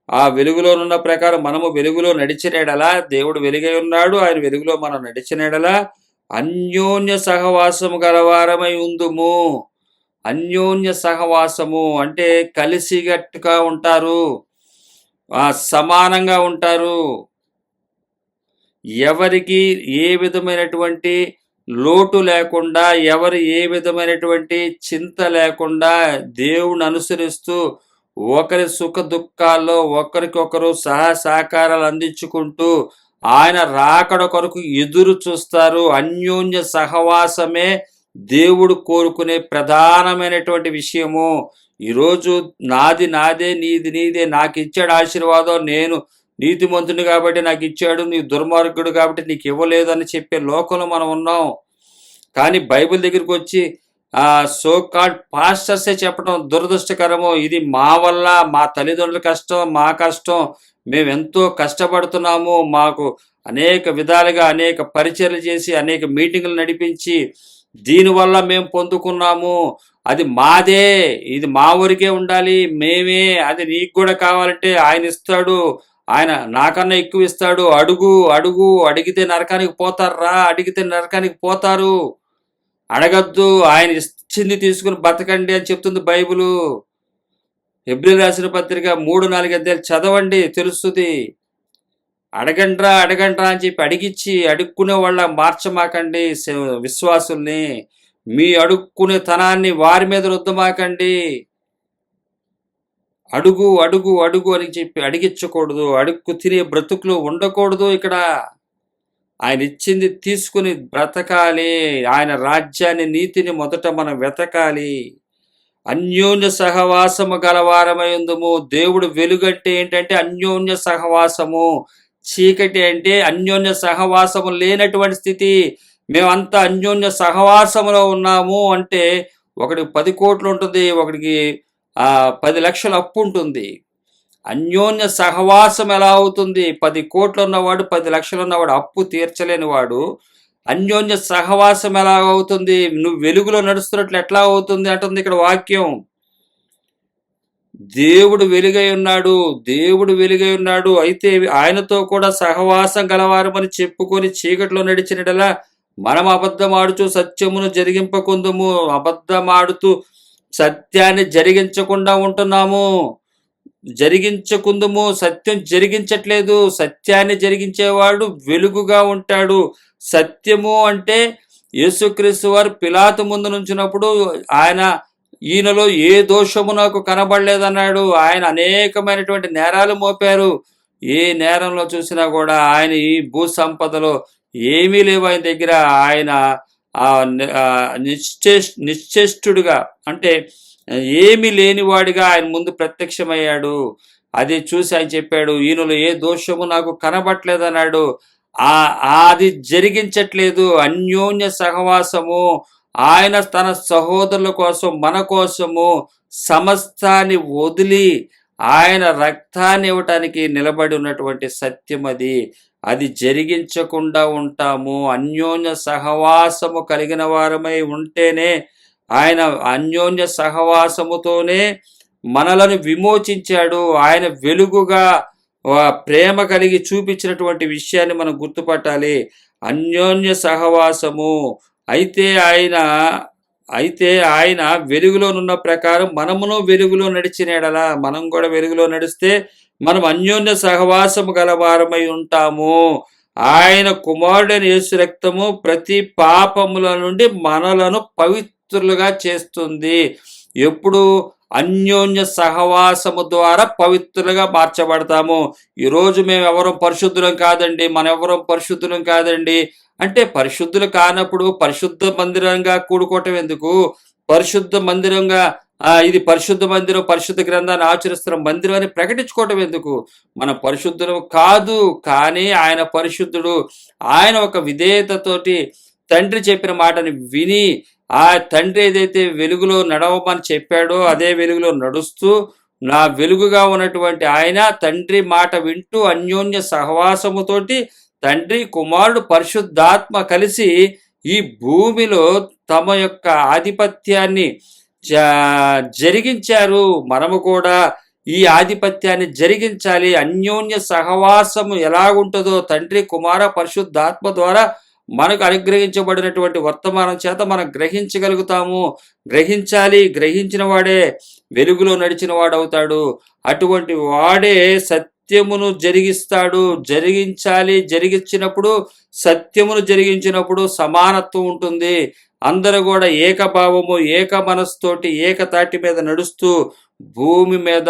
ఆ వెలుగులోనున్న ప్రకారం మనము వెలుగులో నడిచినడలా, దేవుడు వెలుగై ఉన్నాడు, ఆయన వెలుగులో మనం నడిచినడలా అన్యోన్య సహవాసము గలవారమై ఉందుము. అన్యోన్య సహవాసము అంటే కలిసిగట్టుగా ఉంటారు, సమానంగా ఉంటారు. ఎవరికి ఏ విధమైనటువంటి లోటు లేకుండా, ఎవరు ఏ విధమైనటువంటి చింత లేకుండా దేవుని అనుసరిస్తూ ఒకరి సుఖ దుఃఖాల్లో ఒకరికొకరు సహకారాలు అందించుకుంటూ ఆయన రాకడ కొరకు ఎదురు చూస్తారు. అన్యోన్య సహవాసమే దేవుడు కోరుకునే ప్రధానమైనటువంటి విషయము. ఈరోజు నాది నాదే, నీది నీదే, నాకు ఇచ్చాడు ఆశీర్వాదం, నేను నీతిమంతుని కాబట్టి నాకు ఇచ్చాడు, నీ దుర్మార్గుడు కాబట్టి నీకు ఇవ్వలేదు అని చెప్పే లోకంలో మనం ఉన్నాం. కానీ బైబిల్ దగ్గరికి వచ్చి సో కాల్డ్ పాస్టర్సే చెప్పడం దురదృష్టకరము. ఇది మా వల్ల, మా తల్లిదండ్రుల కష్టం, మా కష్టం, మేము ఎంతో కష్టపడుతున్నాము, మాకు అనేక విధాలుగా అనేక పరిచర్యలు చేసి అనేక మీటింగులు నడిపించి దీనివల్ల మేము పొందుకున్నాము, అది మాదే, ఇది మా ఊరికే ఉండాలి, మేమే, అది నీకు కూడా కావాలంటే ఆయన ఇస్తాడు, ఆయన నాకన్నా ఎక్కువ ఇస్తాడు, అడుగు అడుగు, అడిగితే నరకానికి పోతారా, అడిగితే నరకానికి పోతారు, అడగద్దు, ఆయన ఇచ్చింది తీసుకుని బతకండి అని చెప్తుంది బైబిలు. హెబ్రీయులకు రాసిన పత్రిక 3-4 అధ్యాయాలు చదవండి, తెలుస్తుంది. అడగండ్రా అడగండ్రా అని చెప్పి అడుక్కునే వాళ్ళ మార్చమాకండి విశ్వాసుల్ని. మీ అడుక్కునే తనాన్ని వారి మీద రుద్దమాకండి. అడుగు అడుగు అడుగు అని చెప్పి అడిగించకూడదు, అడుక్కు తినే బ్రతుకులు ఉండకూడదు. ఇక్కడ ఆయన ఇచ్చింది తీసుకుని బ్రతకాలి. ఆయన రాజ్యాన్ని, నీతిని మొదట మనం వెతకాలి. అన్యోన్య సహవాసము గలవారమైందుము. దేవుడు వెలుగంటే ఏంటంటే అన్యోన్య సహవాసము, చీకటి అంటే అన్యోన్య సహవాసము లేనటువంటి స్థితి. మేమంతా అన్యోన్య సహవాసములో ఉన్నాము అంటే ఒకడికి 10 కోట్లు ఉంటుంది, ఒకడికి 10 లక్షల అప్పు ఉంటుంది. అన్యోన్య సహవాసం ఎలా అవుతుంది? 10 కోట్లు ఉన్నవాడు 10 లక్షలు ఉన్నవాడు అప్పు తీర్చలేని వాడు అన్యోన్య సహవాసం ఎలా అవుతుంది? నువ్వు వెలుగులో నడుస్తున్నట్లు ఎట్లా అవుతుంది అంటుంది ఇక్కడ వాక్యం. దేవుడు వెలుగై ఉన్నాడు, దేవుడు వెలుగై ఉన్నాడు. అయితే ఆయనతో కూడా సహవాసం గలవారమని చెప్పుకొని చీకటిలో నడిచినట్లా మనం అబద్ధమాడుచు సత్యమును జరిగింపకుందుము. అబద్ధమాడుతూ సత్యాన్ని జరిగించకుండా ఉంటున్నాము. జరిగించకుందుము, సత్యం జరిగించట్లేదు. సత్యాన్ని జరిగించేవాడు వెలుగుగా ఉంటాడు. సత్యము అంటే యేసుక్రీస్తు వారు పిలాతు ముందు నుంచినప్పుడు ఈయనలో ఏ దోషము నాకు కనబడలేదన్నాడు. ఆయన అనేకమైనటువంటి నేరాలు మోపారు. ఏ నేరంలో చూసినా కూడా ఆయన ఈ భూ సంపదలో ఏమీ లేవు ఆయన దగ్గర. ఆయన నిశ్చేష్టుడుగా అంటే ఏమీ లేనివాడిగా ఆయన ముందు ప్రత్యక్షమయ్యాడు. అది చూసి ఆయన చెప్పాడు, ఈయనలో ఏ దోషము నాకు కనబట్లేదన్నాడు. అది జరిగించట్లేదు. అన్యోన్య సహవాసము. ఆయన తన సహోదరుల కోసం, మన కోసము సమస్తాన్ని వదిలి ఆయన రక్తాన్ని ఇవ్వటానికి నిలబడి ఉన్నటువంటి సత్యం అది జరిగించకుండా ఉంటాము. అన్యోన్య సహవాసము కలిగిన వారమై ఉంటేనే, ఆయన అన్యోన్య సహవాసముతోనే మనలను విమోచించాడు. ఆయన వెలుగుగా ప్రేమ కలిగి చూపించినటువంటి విషయాన్ని మనం గుర్తుపట్టాలి. అన్యోన్య సహవాసము. అయితే ఆయన వెలుగులోనున్న ప్రకారం మనమును వెలుగులో నడిచిన ఎడల, మనం కూడా వెలుగులో నడిస్తే మనం అన్యోన్య సహవాసము గలవారమై ఉంటాము. ఆయన కుమారుడైన యేసు రక్తము ప్రతి పాపముల నుండి మనలను పవిత్రులుగా చేస్తుంది. ఎప్పుడు? అన్యోన్య సహవాసము ద్వారా పవిత్రులుగా మార్చబడతాము. ఈరోజు మేము ఎవరం పరిశుద్ధులం కాదండి, మనెవరం పరిశుద్ధులం కాదండి అంటే, పరిశుద్ధులు కానప్పుడు పరిశుద్ధ మందిరంగా కూడుకోవటం ఎందుకు? పరిశుద్ధ మందిరంగా ఇది పరిశుద్ధ మందిరం, పరిశుద్ధ గ్రంథాన్ని ఆచరిస్తున్న మందిరం అని ప్రకటించుకోవటం ఎందుకు? మనం పరిశుద్ధులం కాదు, కానీ ఆయన పరిశుద్ధుడు. ఆయన ఒక విధేయతతోటి తండ్రి చెప్పిన మాటని విని, ఆ తండ్రి ఏదైతే వెలుగులో నడవమని చెప్పాడో అదే వెలుగులో నడుస్తూ, నా వెలుగుగా ఉన్నటువంటి ఆయన తండ్రి మాట వింటూ అన్యోన్య సహవాసముతోటి తండ్రి, కుమారుడు, పరిశుద్ధాత్మ కలిసి ఈ భూమిలో తమ యొక్క ఆధిపత్యాన్ని జరిగించారు. మనము కూడా ఈ ఆధిపత్యాన్ని జరిగించాలి. అన్యోన్య సహవాసము ఎలాగుంటుందో తండ్రి, కుమార, పరిశుద్ధాత్మ ద్వారా మనకు అనుగ్రహించబడినటువంటి వర్తమానం చేత మనం గ్రహించగలుగుతాము. గ్రహించాలి. గ్రహించిన వాడే వెలుగులో నడిచిన వాడవుతాడు. అటువంటి వాడే సత్యమును జరిగిస్తాడు. జరిగించాలి. జరిగించినప్పుడు, సత్యమును జరిగించినప్పుడు సమానత్వం ఉంటుంది. అందరూ కూడా ఏకభావము, ఏక మనస్తోటి, ఏకతాటి మీద నడుస్తూ భూమి మీద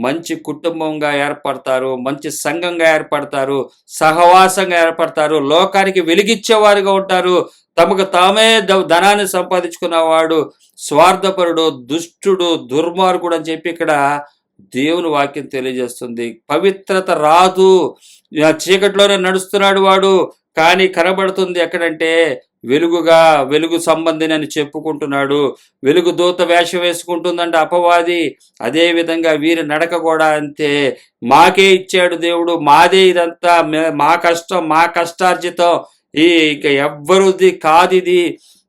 మంచి కుటుంబంగా ఏర్పడతారు, మంచి సంఘంగా ఏర్పడతారు, సహవాసంగా ఏర్పడతారు, లోకానికి వెలిగిచ్చేవారుగా ఉంటారు. తమకు తామే ధనాన్ని సంపాదించుకున్నవాడు స్వార్థపరుడు, దుష్టుడు, దుర్మార్గుడు అని చెప్పి ఇక్కడ దేవుని వాక్యం తెలియజేస్తుంది. పవిత్రత రాదు. చీకట్లోనే నడుస్తున్నాడు వాడు, కానీ కనబడుతుంది ఎక్కడంటే వెలుగుగా వెలుగు సంబంధిని అని చెప్పుకుంటున్నాడు. వెలుగు దూత వేషం వేసుకుంటుందంటే అపవాది. అదే విధంగా వీరి నడక కూడా అంతే. మాకే ఇచ్చాడు దేవుడు, మాదే ఇదంతా, మా కష్టం, మా కష్టార్జితం, ఇక ఎవ్వరిది కాదు ఇది,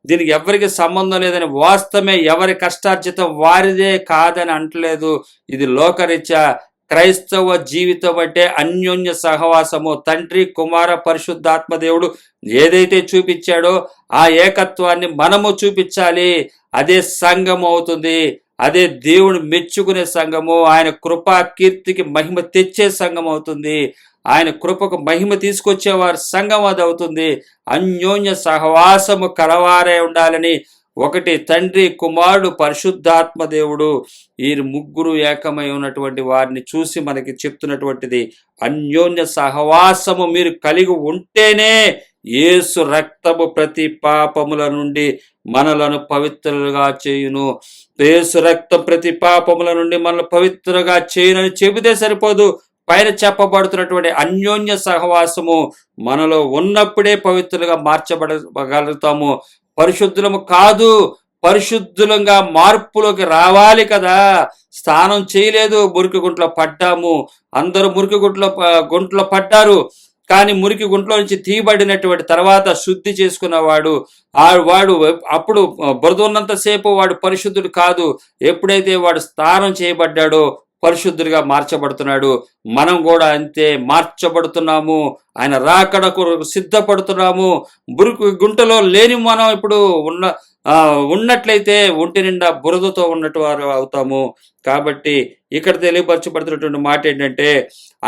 దీనికి ఎవరికి సంబంధం లేదని, వాస్తవమే ఎవరి కష్టార్జితం వారిదే కాదని అంటలేదు. ఇది లోకరీత్యా క్రైస్తవ జీవితం అంటే అన్యోన్య సహవాసము. తండ్రి, కుమార, పరిశుద్ధాత్మ దేవుడు ఏదైతే చూపించాడో ఆ ఏకత్వాన్ని మనము చూపించాలి. అదే సంఘము అవుతుంది. అదే దేవుడు మెచ్చుకునే సంఘము. ఆయన కృపా కీర్తికి మహిమ తెచ్చే సంఘం అవుతుంది. ఆయన కృపకు మహిమ తీసుకొచ్చేవారు సంఘం అది అవుతుంది. అన్యోన్య సహవాసము కలవారే ఉండాలని, ఒకటి తండ్రి, కుమారుడు, పరిశుద్ధాత్మ దేవుడు, ఈ ముగ్గురు ఏకమై ఉన్నటువంటి వారిని చూసి మనకి చెప్తున్నటువంటిది అన్యోన్య సహవాసము మీరు కలిగి ఉంటేనే యేసు రక్తము ప్రతి పాపముల నుండి మనలను పవిత్రులుగా చేయును. యేసు రక్తం ప్రతి పాపముల నుండి మనల్ని పవిత్రులుగా చేయునని చెబితే సరిపోదు. పైన చెప్పబడుతున్నటువంటి అన్యోన్య సహవాసము మనలో ఉన్నప్పుడే పవిత్రులుగా మార్చబడగలుగుతాము. పరిశుద్ధులము కాదు, పరిశుద్ధులంగా మార్పులోకి రావాలి కదా. స్నానం చేయలేదు, మురికి గుంట్లో పడ్డాము. అందరూ మురికి గుంట్లో పడ్డారు. కానీ మురికి గుంట్లో నుంచి తీయబడినటువంటి తర్వాత శుద్ధి చేసుకున్నవాడు వాడు అప్పుడు బురద ఉన్నంతసేపు వాడు పరిశుద్ధుడు కాదు. ఎప్పుడైతే వాడు స్నానం చేయబడ్డాడో పరిశుద్ధుడిగా మార్చబడుతున్నాడు. మనం కూడా అంతే మార్చబడుతున్నాము. ఆయన రాకడకు సిద్ధపడుతున్నాము. మురికి గుంటలో లేని మనం ఇప్పుడు ఉన్నట్లయితే ఒంటి నిండా బురదతో ఉన్నట్టు వారు అవుతాము. కాబట్టి ఇక్కడ తెలియపరచబడుతున్నటువంటి మాట ఏంటంటే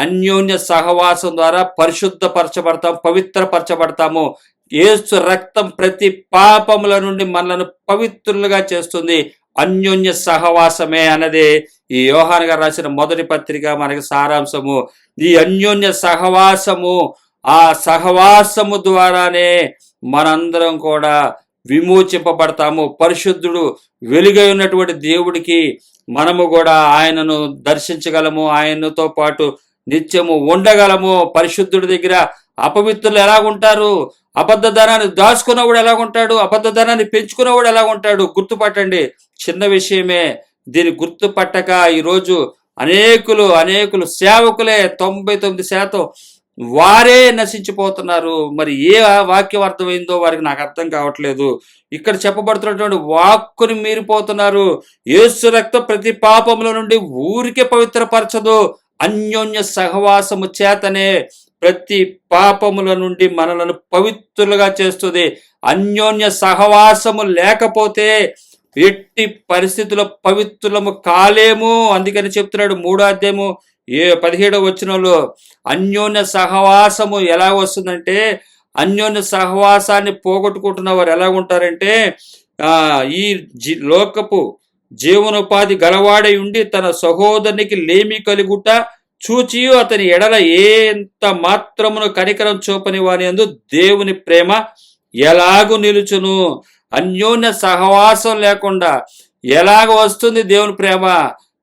అన్యోన్య సహవాసం ద్వారా పరిశుద్ధపరచబడతాం, పవిత్రపరచబడతాము. యేసు రక్తం ప్రతి పాపముల నుండి మనలను పవిత్రులుగా చేస్తుంది. అన్యోన్య సహవాసమే అన్నదే ఈ యోహాను గారు రాసిన మొదటి పత్రిక మనకి సారాంశము. ఈ అన్యోన్య సహవాసము, ఆ సహవాసము ద్వారానే మనందరం కూడా విమోచింపబడతాము. పరిశుద్ధుడు వెలుగై ఉన్నటువంటి దేవుడికి మనము కూడా ఆయనను దర్శించగలము, ఆయనతో పాటు నిత్యము ఉండగలము. పరిశుద్ధుడి దగ్గర అపవిత్రులు ఎలాగుంటారు? అబద్ధధనాన్ని దాచుకున్నవాడు ఎలాగుంటాడు? అబద్ధధనాన్ని పెంచుకున్నవాడు ఎలాగుంటాడు? గుర్తుపట్టండి. చిన్న విషయమే. దీన్ని గుర్తుపట్టక ఈరోజు అనేకులు సేవకులే 99% వారే నశించిపోతున్నారు. మరి ఏ వాక్యం అర్థమైందో వారికి నాకు అర్థం కావట్లేదు. ఇక్కడ చెప్పబడుతున్నటువంటి వాక్కుని మీరిపోతున్నారు. యేసు రక్తం ప్రతి పాపముల నుండి ఊరికే పవిత్రపరచదు, అన్యోన్య సహవాసము చేతనే ప్రతి పాపముల నుండి మనలను పవిత్రులుగా చేస్తుంది. అన్యోన్య సహవాసము లేకపోతే ఎట్టి పరిస్థితుల్లో పవిత్రులము కాలేము. అందుకని చెప్తున్నాడు 3వ అధ్యాయము 17వ వచనంలో అన్యోన్య సహవాసము ఎలా వస్తుందంటే, అన్యోన్య సహవాసాన్ని పోగొట్టుకుంటున్న వారు ఎలా ఉంటారంటే ఈ లోకపు జీవనోపాధి గలవాడై ఉండి తన సహోదరునికి లేమి కలుగుట చూచియు అతని ఎడల ఎంత మాత్రమును కనికరం చూపని వాని యందు దేవుని ప్రేమ ఎలాగూ నిలుచును. అన్యోన్య సహవాసం లేకుండా ఎలాగ వస్తుంది దేవుని ప్రేమ?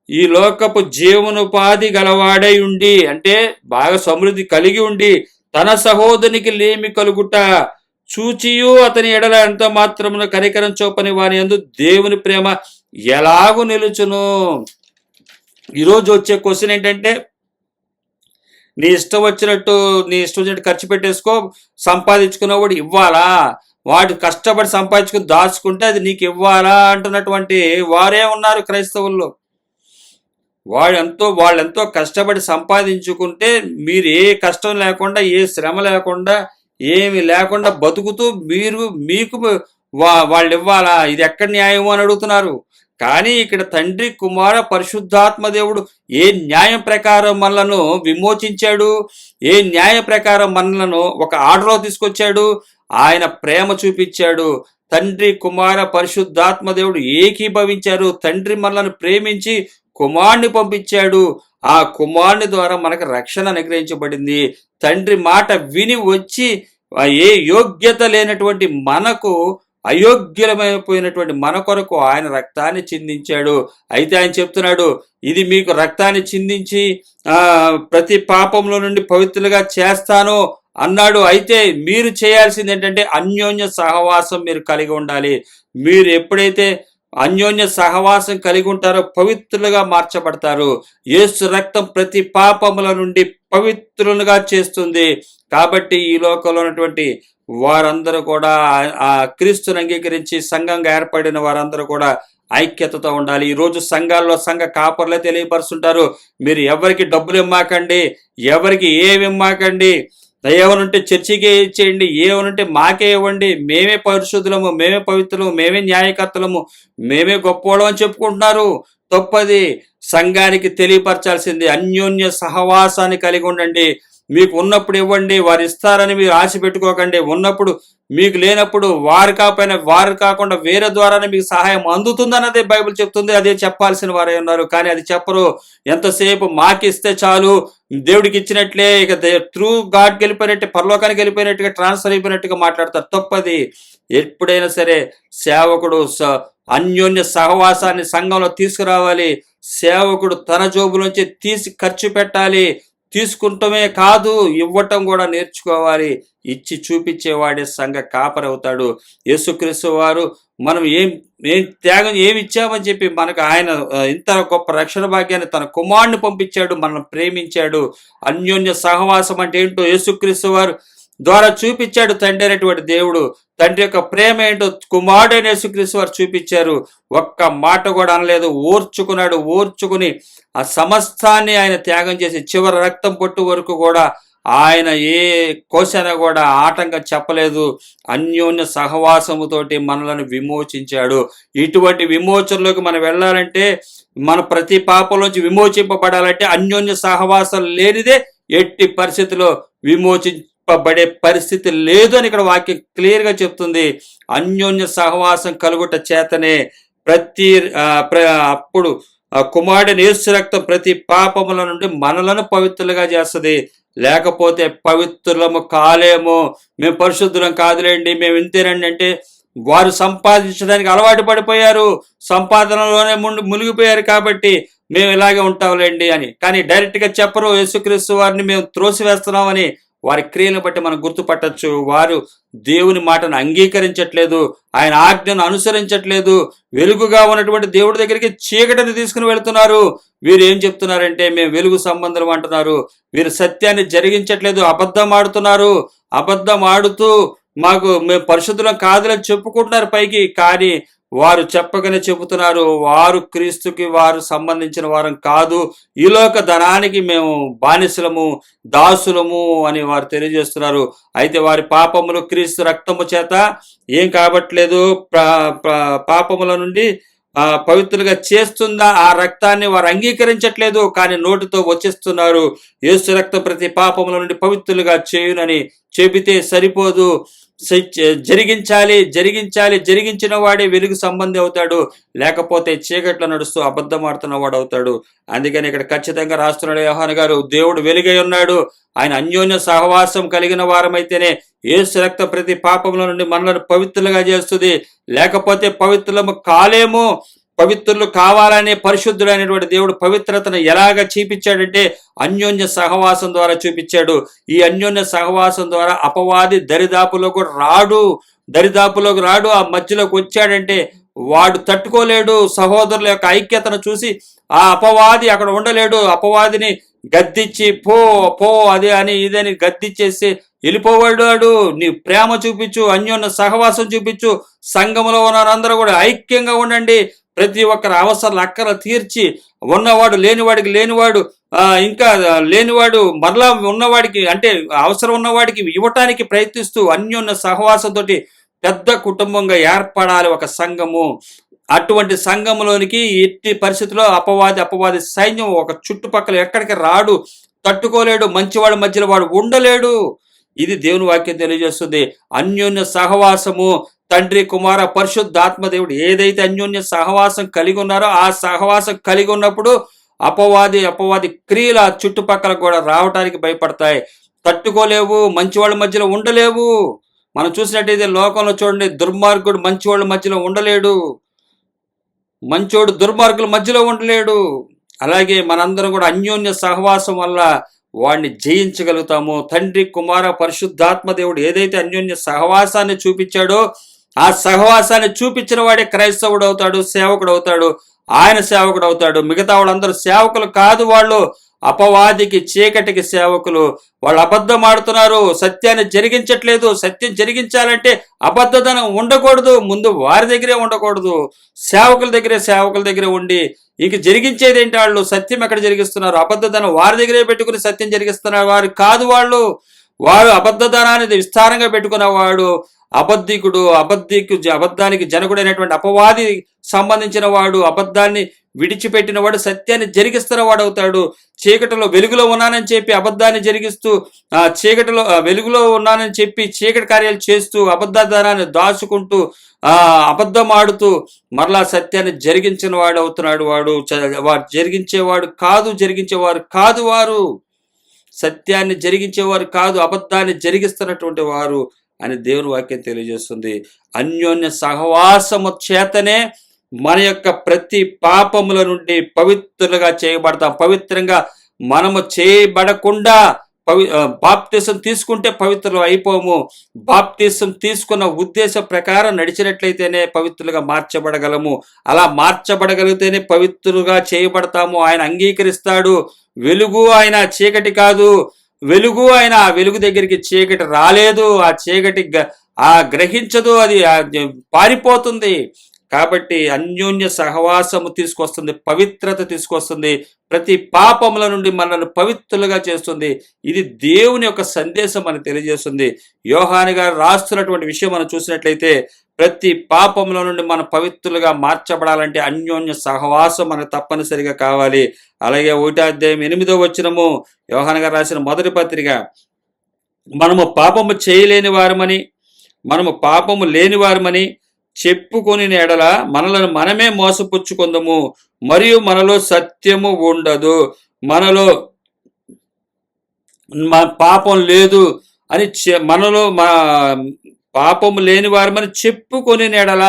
ఈ లోకపు జీవనోపాధి గలవాడై ఉండి, అంటే బాగా సమృద్ధి కలిగి ఉండి తన సహోదరునికి లేమి కలుగుట చూచియు అతని ఎడల ఎంత మాత్రమును కనికరం చూపని వాని యందు దేవుని ప్రేమ ఎలాగూ నిలుచును. ఈరోజు వచ్చే క్వశ్చన్ ఏంటంటే, నీ ఇష్టం వచ్చినట్టు ఖర్చు పెట్టేసుకో, సంపాదించుకున్నవాడు ఇవ్వాలా? వాడు కష్టపడి సంపాదించుకుని దాచుకుంటే అది నీకు ఇవ్వాలా అంటున్నటువంటి వారే ఉన్నారు క్రైస్తవుల్లో. వాళ్ళెంతో కష్టపడి సంపాదించుకుంటే మీరు ఏ కష్టం లేకుండా, ఏ శ్రమ లేకుండా, ఏమి లేకుండా బతుకుతూ మీకు వాళ్ళు ఇవ్వాలా? ఇది ఎక్కడ న్యాయము అని అడుగుతున్నారు. కానీ ఇక్కడ తండ్రి, కుమార, పరిశుద్ధాత్మ దేవుడు ఏ న్యాయం ప్రకారం మనలను విమోచించాడు, ఏ న్యాయ ప్రకారం మనలను ఒక ఆర్డర్లో తీసుకొచ్చాడు, ఆయన ప్రేమ చూపించాడు. తండ్రి, కుమార, పరిశుద్ధాత్మ దేవుడు ఏకీభవించారు. తండ్రి మనలను ప్రేమించి కుమారుని పంపించాడు. ఆ కుమారుని ద్వారా మనకు రక్షణ అనుగ్రహించబడింది. తండ్రి మాట విని వచ్చి ఏ యోగ్యత లేనటువంటి మనకు, అయోగ్యమైపోయినటువంటి మన కొరకు ఆయన రక్తాన్ని చిందించాడు. అయితే ఆయన చెప్తున్నాడు, ఇది మీకు రక్తాన్ని చిందించి ప్రతి పాపంలో నుండి పవిత్రులుగా చేస్తాను అన్నాడు. అయితే మీరు చేయాల్సింది ఏంటంటే అన్యోన్య సహవాసం మీరు కలిగి ఉండాలి. మీరు ఎప్పుడైతే అన్యోన్య సహవాసం కలిగి ఉంటారో పవిత్రులుగా మార్చబడతారు. యేసు రక్తం ప్రతి పాపముల నుండి పవిత్రులుగా చేస్తుంది. కాబట్టి ఈ లోకంలో ఉన్నటువంటి వారందరూ కూడా ఆ క్రీస్తుని అంగీకరించి సంఘంగా ఏర్పడిన వారందరూ కూడా ఐక్యతతో ఉండాలి. ఈరోజు సంఘాల్లో సంఘ కాపర్లే తెలియపరుస్తుంటారు, మీరు ఎవరికి డబ్బులు ఇమ్మాకండి, ఎవరికి ఏమి ఇమ్మాకండి, ఏమనుంటే చర్చికే ఇచ్చేయండి, ఏమనుంటే మాకే ఇవ్వండి, మేమే పరిశుద్ధులము, మేమే పవిత్రులము, మేమే న్యాయకర్తలము, మేమే గొప్పవాళ్ళం అని చెప్పుకుంటున్నారు. తప్పది. సంఘానికి తెలియపరచాల్సింది అన్యోన్య సహవాసాన్ని కలిగి ఉండండి. మీకు ఉన్నప్పుడు ఇవ్వండి, వారు ఇస్తారని మీరు ఆశ పెట్టుకోకండి. ఉన్నప్పుడు మీకు లేనప్పుడు వారు కాకుండా వేరే ద్వారానే మీకు సహాయం అందుతుందన్నదే బైబిల్ చెప్తుంది. అదే చెప్పాల్సిన వారే ఉన్నారు, కానీ అది చెప్పరు. ఎంతసేపు మాకిస్తే చాలు, దేవుడికి ఇచ్చినట్లే, ఇక త్రూ గాడ్కి వెళ్ళిపోయినట్టు, పరలోకానికి వెళ్ళిపోయినట్టుగా, ట్రాన్స్ఫర్ అయిపోయినట్టుగా మాట్లాడతారు. తప్పది. ఎప్పుడైనా సరే సేవకుడు అన్యోన్య సహవాసాన్ని సంఘంలో తీసుకురావాలి. సేవకుడు తన జోబులోంచి తీసి ఖర్చు పెట్టాలి. తీసుకుంటమే కాదు, ఇవ్వటం కూడా నేర్చుకోవాలి. ఇచ్చి చూపించేవాడే సంఘ కాపరవుతాడు. యేసుక్రీస్తు వారు మనం ఏం త్యాగం ఏమి ఇచ్చామని చెప్పి మనకు ఆయన ఇంత గొప్ప రక్షణ భాగ్యాన్ని తన కుమారుని పంపించాడు, మనల్ని ప్రేమించాడు. అన్యోన్య సహవాసం అంటే ఏంటో యేసుక్రీస్తు వారు ద్వారా చూపించాడు. తండ్రి అనేటువంటి దేవుడు తండ్రి యొక్క ప్రేమ ఏంటో కుమారుడైన యేసుక్రీస్తు వారు చూపించారు. ఒక్క మాట కూడా అనలేదు, ఓర్చుకున్నాడు. ఓర్చుకుని ఆ సమస్తాన్ని ఆయన త్యాగం చేసి చివరి రక్తం పొట్టు వరకు కూడా ఆయన ఏ కోశాన కూడా ఆటంకం చెప్పలేదు. అన్యోన్య సహవాసముతోటి మనలను విమోచించాడు. ఇటువంటి విమోచనలోకి మనం వెళ్ళాలంటే, మన ప్రతి పాపంలోంచి విమోచింపబడాలంటే అన్యోన్య సహవాసం లేనిదే ఎట్టి పరిస్థితిలో విమోచింపబడే పరిస్థితి లేదు అని ఇక్కడ వాక్యం క్లియర్గా చెప్తుంది. అన్యోన్య సహవాసం కలుగుట చేతనే అప్పుడు కుమారుని యేసు రక్తం ప్రతి పాపముల నుండి మనలను పవిత్రులుగా చేస్తుంది. లేకపోతే పవిత్రులము కాలేము, మేము పరిశుద్ధులం కాదులేండి, మేము ఇంతేనండి అంటే వారు సంపాదించడానికి అలవాటు పడిపోయారు, సంపాదనలోనే మునిగిపోయారు, కాబట్టి మేము ఇలాగే ఉంటాంలేండి అని. కానీ డైరెక్ట్గా చెప్పరు, యేసుక్రీస్తు వారిని మేము త్రోసివేస్తున్నామని. వారి క్రియలను బట్టి మనం గుర్తుపట్టచ్చు. వారు దేవుని మాటను అంగీకరించట్లేదు, ఆయన ఆజ్ఞను అనుసరించట్లేదు. వెలుగుగా ఉన్నటువంటి దేవుడి దగ్గరికి చీకటిని తీసుకుని వెళ్తున్నారు. వీరు ఏం చెప్తున్నారంటే మేము వెలుగు సంబంధం అంటున్నారు. వీరు సత్యాన్ని జరిగించట్లేదు, అబద్ధం ఆడుతున్నారు. అబద్ధం ఆడుతూ మేము పరిశుద్ధులం కాదులని చెప్పుకుంటున్నారు పైకి, కానీ వారు చెప్పగానే చెబుతున్నారు వారు క్రీస్తుకి వారు సంబంధించిన వారం కాదు, ఈ లోక ధనానికి మేము బానిసలము, దాసులము అని వారు తెలియజేస్తున్నారు. అయితే వారి పాపములు క్రీస్తు రక్తము చేత ఏం కాబట్లేదు, పాపముల నుండి పవిత్రులుగా చేస్తుందా ఆ రక్తాన్ని వారు అంగీకరించట్లేదు, కానీ నోటితో వచ్చేస్తున్నారు. యేసు రక్తం ప్రతి పాపముల నుండి పవిత్రులుగా చేయునని చెబితే సరిపోదు, జరిగించిన వాడే వెలుగు సంబంధి అవుతాడు, లేకపోతే చీకట్లో నడుస్తూ అబద్ధం ఆడుతున్న వాడు అవుతాడు. అందుకని ఇక్కడ ఖచ్చితంగా రాస్తున్నాడు యోహాను గారు, దేవుడు వెలుగై ఉన్నాడు, ఆయన అన్యోన్య సహవాసం కలిగిన వారమైతేనే యేసు రక్తం ప్రతి పాపముల నుండి మనలను పవిత్రులుగా చేస్తుంది. లేకపోతే పవిత్రులము కాలేము. పవిత్రులు కావాలనే పరిశుద్ధుడైనటువంటి దేవుడు పవిత్రతను ఎలాగ చూపించాడంటే అన్యోన్య సహవాసం ద్వారా చూపించాడు. ఈ అన్యోన్య సహవాసం ద్వారా అపవాది దరిదాపులోకి రాడు. ఆ మధ్యలోకి వచ్చాడంటే వాడు తట్టుకోలేడు. సహోదరుల యొక్క ఐక్యతను చూసి ఆ అపవాది అక్కడ ఉండలేడు. అపవాదిని గద్దించి పో అదే అని ఇదని గద్దించేసి వెళ్ళిపోవాడు. నీ ప్రేమ చూపించు, అన్యోన్య సహవాసం చూపించు, సంఘములో ఉన్నారందరూ కూడా ఐక్యంగా ఉండండి, ప్రతి ఒక్కరి అవసరాలు అక్కర తీర్చి, ఉన్నవాడు లేనివాడికి లేనివాడు, ఇంకా లేనివాడు మరలా ఉన్నవాడికి అంటే అవసరం ఉన్నవాడికి ఇవ్వటానికి ప్రయత్నిస్తూ అన్యోన్య సహవాసంతో పెద్ద కుటుంబంగా ఏర్పడాలి ఒక సంఘము. అటువంటి సంఘంలోనికి ఎట్టి పరిస్థితుల్లో అపవాది సైన్యం ఒక చుట్టుపక్కల ఎక్కడికి రాడు, తట్టుకోలేడు, మంచివాడి మధ్యలో వాడు ఉండలేడు. ఇది దేవుని వాక్యం తెలియజేస్తుంది. అన్యోన్య సహవాసము తండ్రి కుమార పరిశుద్ధాత్మ దేవుడు ఏదైతే అన్యోన్య సహవాసం కలిగి ఉన్నారో ఆ సహవాసం కలిగి ఉన్నప్పుడు అపవాది క్రియలు ఆ చుట్టుపక్కల కూడా రావడానికి భయపడతాయి, తట్టుకోలేవు, మంచివాళ్ళ మధ్యలో ఉండలేవు. మనం చూసినట్టయితే లోకంలో చూడండి, దుర్మార్గుడు మంచివాళ్ళ మధ్యలో ఉండలేడు, మంచోడు దుర్మార్గుల మధ్యలో ఉండలేడు. అలాగే మనందరం కూడా అన్యోన్య సహవాసం వల్ల వాడిని జయించగలుగుతాము. తండ్రి, కుమార, పరిశుద్ధాత్మ దేవుడు ఏదైతే అన్యోన్య సహవాసాన్ని చూపించాడో ఆ సహవాసాన్ని చూపించిన వాడే క్రైస్తవుడు అవుతాడు, సేవకుడు అవుతాడు. ఆయన సేవకుడు అవుతాడు. మిగతా వాళ్ళందరూ సేవకులు కాదు, వాళ్ళు అపవాదికి, చీకటికి సేవకులు. వాళ్ళు అబద్ధం ఆడుతున్నారు, సత్యాన్ని జరిగించట్లేదు. సత్యం జరిగించాలంటే అబద్ధదనం ఉండకూడదు, ముందు వారి దగ్గరే ఉండకూడదు, సేవకుల దగ్గరే ఉండి ఇంక జరిగించేది ఏంటి? వాళ్ళు సత్యం ఎక్కడ జరిగిస్తున్నారు? అబద్ధదనం వారి దగ్గరే పెట్టుకుని సత్యం జరిగిస్తున్నారు. వారు కాదు, వాడు అబద్ధదనాన్ని విస్తారంగా పెట్టుకున్నవాడు అబద్ధానికి జనకుడైనటువంటి అపవాది సంబంధించిన వాడు, అబద్ధాన్ని విడిచిపెట్టిన వాడు సత్యాన్ని జరిగిస్తున్న వాడు అవుతాడు. చీకటిలో వెలుగులో ఉన్నానని చెప్పి అబద్ధాన్ని జరిగిస్తూ, చీకటిలో వెలుగులో ఉన్నానని చెప్పి చీకటి కార్యాలు చేస్తూ, అబద్ధదానాన్ని దాచుకుంటూ, అబద్ధం ఆడుతూ మరలా సత్యాన్ని జరిగించిన వాడు అవుతున్నాడు. వాడు జరిగించేవారు కాదు, వారు సత్యాన్ని జరిగించేవారు కాదు, అబద్ధాన్ని జరిగిస్తున్నటువంటి వారు అని దేవుని వాక్యం తెలియజేస్తుంది. అన్యోన్య సహవాసము చేతనే మన యొక్క ప్రతి పాపముల నుండి పవిత్రులుగా చేయబడతాం. పవిత్రంగా మనము చేయబడకుండా బాప్తిసం తీసుకుంటే పవిత్రులు అయిపోము. బాప్తిసం తీసుకున్న ఉద్దేశ ప్రకారం నడిచినట్లయితేనే పవిత్రులుగా మార్చబడగలము. అలా మార్చబడగలిగితేనే పవిత్రులుగా చేయబడతాము. ఆయన అంగీకరిస్తాడు. వెలుగు ఆయన, చీకటి కాదు. వెలుగు ఆయన, ఆ వెలుగు దగ్గరికి చీకటి రాలేదు, ఆ చీకటి గ్రహించదు, అది పారిపోతుంది. కాబట్టి అన్యోన్య సహవాసము తీసుకొస్తుంది, పవిత్రత తీసుకొస్తుంది, ప్రతి పాపముల నుండి మనల్ని పవిత్రులుగా చేస్తుంది. ఇది దేవుని యొక్క సందేశం మనకు తెలియజేస్తుంది. యోహాను గారు రాస్తున్నటువంటి విషయం మనం చూసినట్లయితే, ప్రతి పాపముల నుండి మనం పవిత్రులుగా మార్చబడాలంటే అన్యోన్య సహవాసం మనకు తప్పనిసరిగా కావాలి. అలాగే 1వ అధ్యాయం 8వ వచనము, యోహాను గారు రాసిన మొదటి పత్రిక, మనము పాపము చేయలేని వారమని, మనము పాపము లేని వారమని చెప్పుకొని ఎడల మనలను మనమే మోసపుచ్చుకుందము, మరియు మనలో సత్యము ఉండదు. మనలో పాపం లేదు అని మనలో పాపము లేని వారమని చెప్పుకొని ఎడల,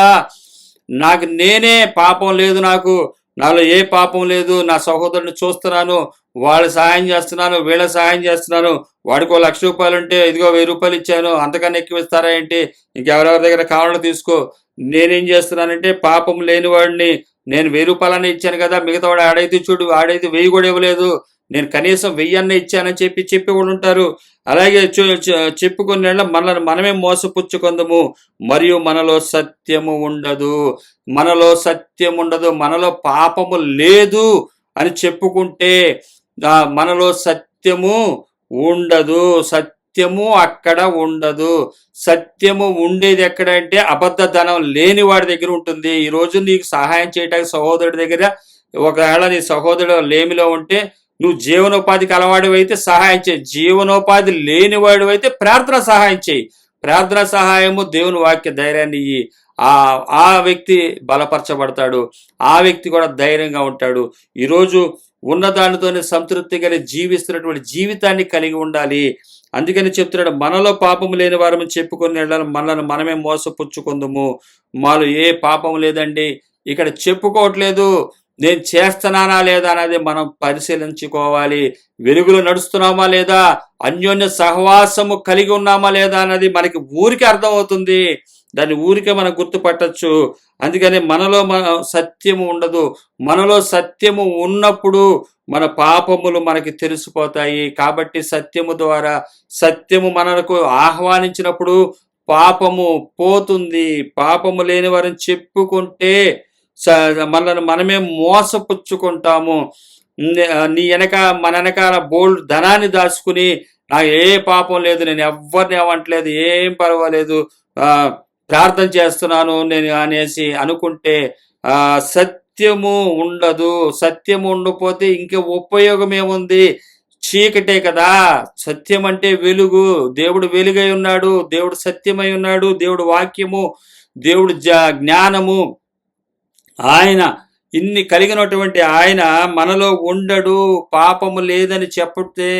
నేనే పాపం లేదు, నాలో ఏ పాపం లేదు, నా సహోదరుని చూస్తున్నాను, వాళ్ళు సహాయం చేస్తున్నాను, వీళ్ళ సహాయం చేస్తున్నాను, వాడికి 1,00,000 రూపాయలు ఉంటే ఇదిగో 1,000 రూపాయలు ఇచ్చాను, అంతకన్నా ఎక్కువ ఇస్తారా ఏంటి, ఇంకెవరెవరి దగ్గర కావాలో తీసుకో, నేనేం చేస్తున్నానంటే పాపం లేని వాడిని, నేను 1,000 రూపాయలనే ఇచ్చాను కదా, మిగతా వాడు ఆడైతే చూడు, ఆడైతే 1,000 కూడా ఇవ్వలేదు, నేను కనీసం 1,000 ఇచ్చానని చెప్పి కూడా ఉంటారు. అలాగే చెప్పుకునే మనల్ని మనమే మోసపుచ్చుకుందము, మరియు మనలో సత్యము ఉండదు. మనలో పాపము లేదు అని చెప్పుకుంటే మనలో సత్యము ఉండదు. సత్యము అక్కడ ఉండదు. సత్యము ఉండేది ఎక్కడంటే అబద్ధధనం లేని వాడి దగ్గర ఉంటుంది. ఈరోజు నీకు సహాయం చేయడానికి సహోదరుడి దగ్గర, ఒకవేళ నీ సహోదరుడు లేమిలో ఉంటే నువ్వు జీవనోపాధికి అలవాడు అయితే సహాయం చేయి, జీవనోపాధి లేనివాడు అయితే ప్రార్థన సహాయం చేయి. ప్రార్థన సహాయము దేవుని వాక్య ధైర్యాన్ని ఇయ్యి. ఆ వ్యక్తి బలపరచబడతాడు, ఆ వ్యక్తి కూడా ధైర్యంగా ఉంటాడు. ఈరోజు ఉన్నదానితోనే సంతృప్తి కలిగి జీవిస్తున్నటువంటి జీవితాన్ని కలిగి ఉండాలి. అందుకని చెప్తున్నాడు, మనలో పాపము లేని వారము చెప్పుకొని మనల్ని మనమే మోసపుచ్చుకుందుము. మాలో ఏ పాపం లేదండి. ఇక్కడ చెప్పుకోవట్లేదు, నేను చేస్తున్నానా లేదా అనేది మనం పరిశీలించుకోవాలి. వెలుగులో నడుస్తున్నామా లేదా, అన్యోన్య సహవాసము కలిగి ఉన్నామా లేదా అన్నది మనకి ఊరికే అర్థమవుతుంది. దాన్ని ఊరికే మనం గుర్తుపట్టచ్చు. అందుకని మనలో సత్యము ఉండదు. మనలో సత్యము ఉన్నప్పుడు మన పాపములు మనకి తెలిసిపోతాయి. కాబట్టి సత్యము ద్వారా, సత్యము మనకు ఆహ్వానించినప్పుడు పాపము పోతుంది. పాపము లేని వారిని చెప్పుకుంటే మనల్ని మనమే మోసపుచ్చుకుంటాము. మన వెనకాల బోల్డ్ ధనాన్ని దాచుకుని నాకు ఏ పాపం లేదు, నేను ఎవరిని అవ్వట్లేదు, ఏం పర్వాలేదు, ప్రార్థన చేస్తున్నాను నేను అనేసి అనుకుంటే సత్యము ఉండదు. సత్యము ఉండకపోతే ఇంకే ఉపయోగం ఏముంది? చీకటే కదా. సత్యం అంటే వెలుగు. దేవుడు వెలుగై ఉన్నాడు, దేవుడు సత్యమై ఉన్నాడు, దేవుడు వాక్యము, దేవుడు జ్ఞానము. ఆయన ఇన్ని కలిగినటువంటి ఆయన మనలో ఉండడు. పాపము లేదని చెప్తే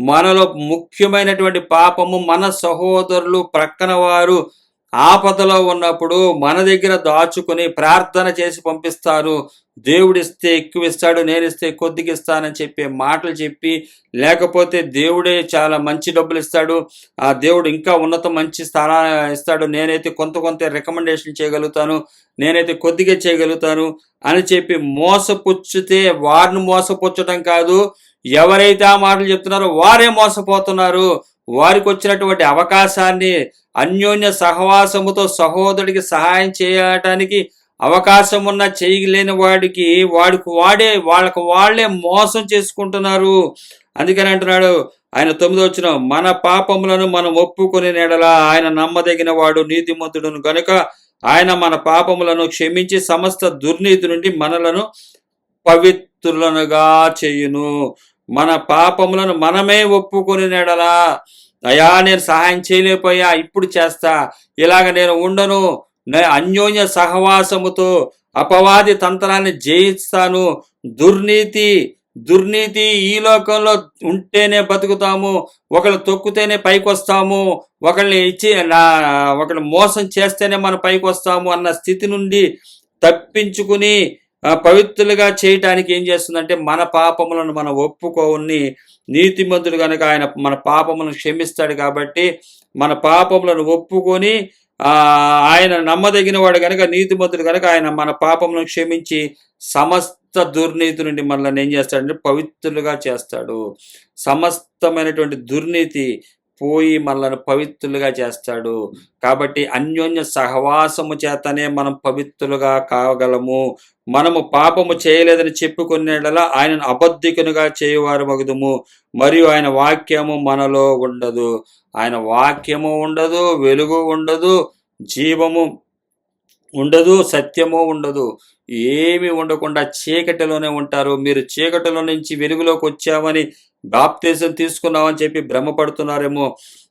మనలో ముఖ్యమైనటువంటి పాపము మన సహోదరులు, ప్రక్కన వారు ఆపదలో ఉన్నప్పుడు మన దగ్గర దాచుకుని ప్రార్థన చేసి పంపిస్తారు. దేవుడిస్తే ఎక్కువ ఇస్తాడు, నేనిస్తే కొద్దిగా ఇస్తానని చెప్పే మాటలు చెప్పి, లేకపోతే దేవుడే చాలా మంచి డబ్బులు ఇస్తాడు, ఆ దేవుడు ఇంకా ఉన్నత మంచి స్థానా ఇస్తాడు, నేనైతే కొంత రికమెండేషన్ చేయగలుగుతాను, నేనైతే కొద్దిగా చేయగలుగుతాను అని చెప్పి మోసపుచ్చితే వారిని మోసపుచ్చడం కాదు, ఎవరైతే ఆ మాటలు చెప్తున్నారో వారే మోసపోతున్నారు. వారికి వచ్చినటువంటి అవకాశాన్ని అన్యోన్య సహవాసముతో సహోదరుడికి సహాయం చేయటానికి అవకాశం ఉన్న చేయలేని వాడికి వాళ్ళకి వాళ్ళే మోసం చేసుకుంటున్నారు. అందుకని అంటున్నాడు ఆయన 9వ మన పాపములను మనం ఒప్పుకొని నెడలా ఆయన నమ్మదగిన వాడు నీతిమంతుడును గనుక ఆయన మన పాపములను క్షమించి సమస్త దుర్నీతి నుండి మనలను పవిత్రులనుగా చేయును. మన పాపములను మనమే ఒప్పుకొని నెడలా, అయ్యా నేను సహాయం చేయలేకపోయా, ఇప్పుడు చేస్తా, ఇలాగ నేను ఉండను, అన్యోన్య సహవాసముతో అపవాది తంత్రాన్ని జయిస్తాను, దుర్నీతి ఈ లోకంలో ఉంటేనే బతుకుతాము, ఒకళ్ళు తొక్కితేనే పైకి వస్తాము, ఒకళ్ళని మోసం చేస్తేనే మనం పైకి వస్తాము అన్న స్థితి నుండి తప్పించుకుని పవిత్రులుగా చేయటానికి ఏం చేస్తుందంటే మన పాపములను మనం ఒప్పుకోని నీతిమంతుడు కనుక ఆయన మన పాపములను క్షమిస్తాడు. కాబట్టి మన పాపములను ఒప్పుకొని ఆయన నమ్మదగిన వాడు కనుక నీతిమంతుడు కనుక ఆయన మన పాపములను క్షమించి సమస్త దుర్నీతి నుండి మనల్ని ఏం చేస్తాడంటే పవిత్రులుగా చేస్తాడు. సమస్తమైనటువంటి దుర్నీతి పోయి మనల్ని పవిత్రులుగా చేస్తాడు. కాబట్టి అన్యోన్య సహవాసము చేతనే మనం పవిత్రులుగా కాగలము. మనము పాపము చేయలేదని చెప్పుకునేలా ఆయనను అబద్ధికునిగా చేయవారు మగుదుము, మరియు ఆయన వాక్యము మనలో ఉండదు. ఆయన వాక్యము ఉండదు, వెలుగు ఉండదు, జీవము ఉండదు, సత్యము ఉండదు, ఏమి ఉండకుండా చీకటిలోనే ఉంటారు. మీరు చీకటిలో నుంచి వెలుగులోకి వచ్చామని బాప్తిజం తీసుకున్నామని చెప్పి భ్రమపడుతున్నారేమో.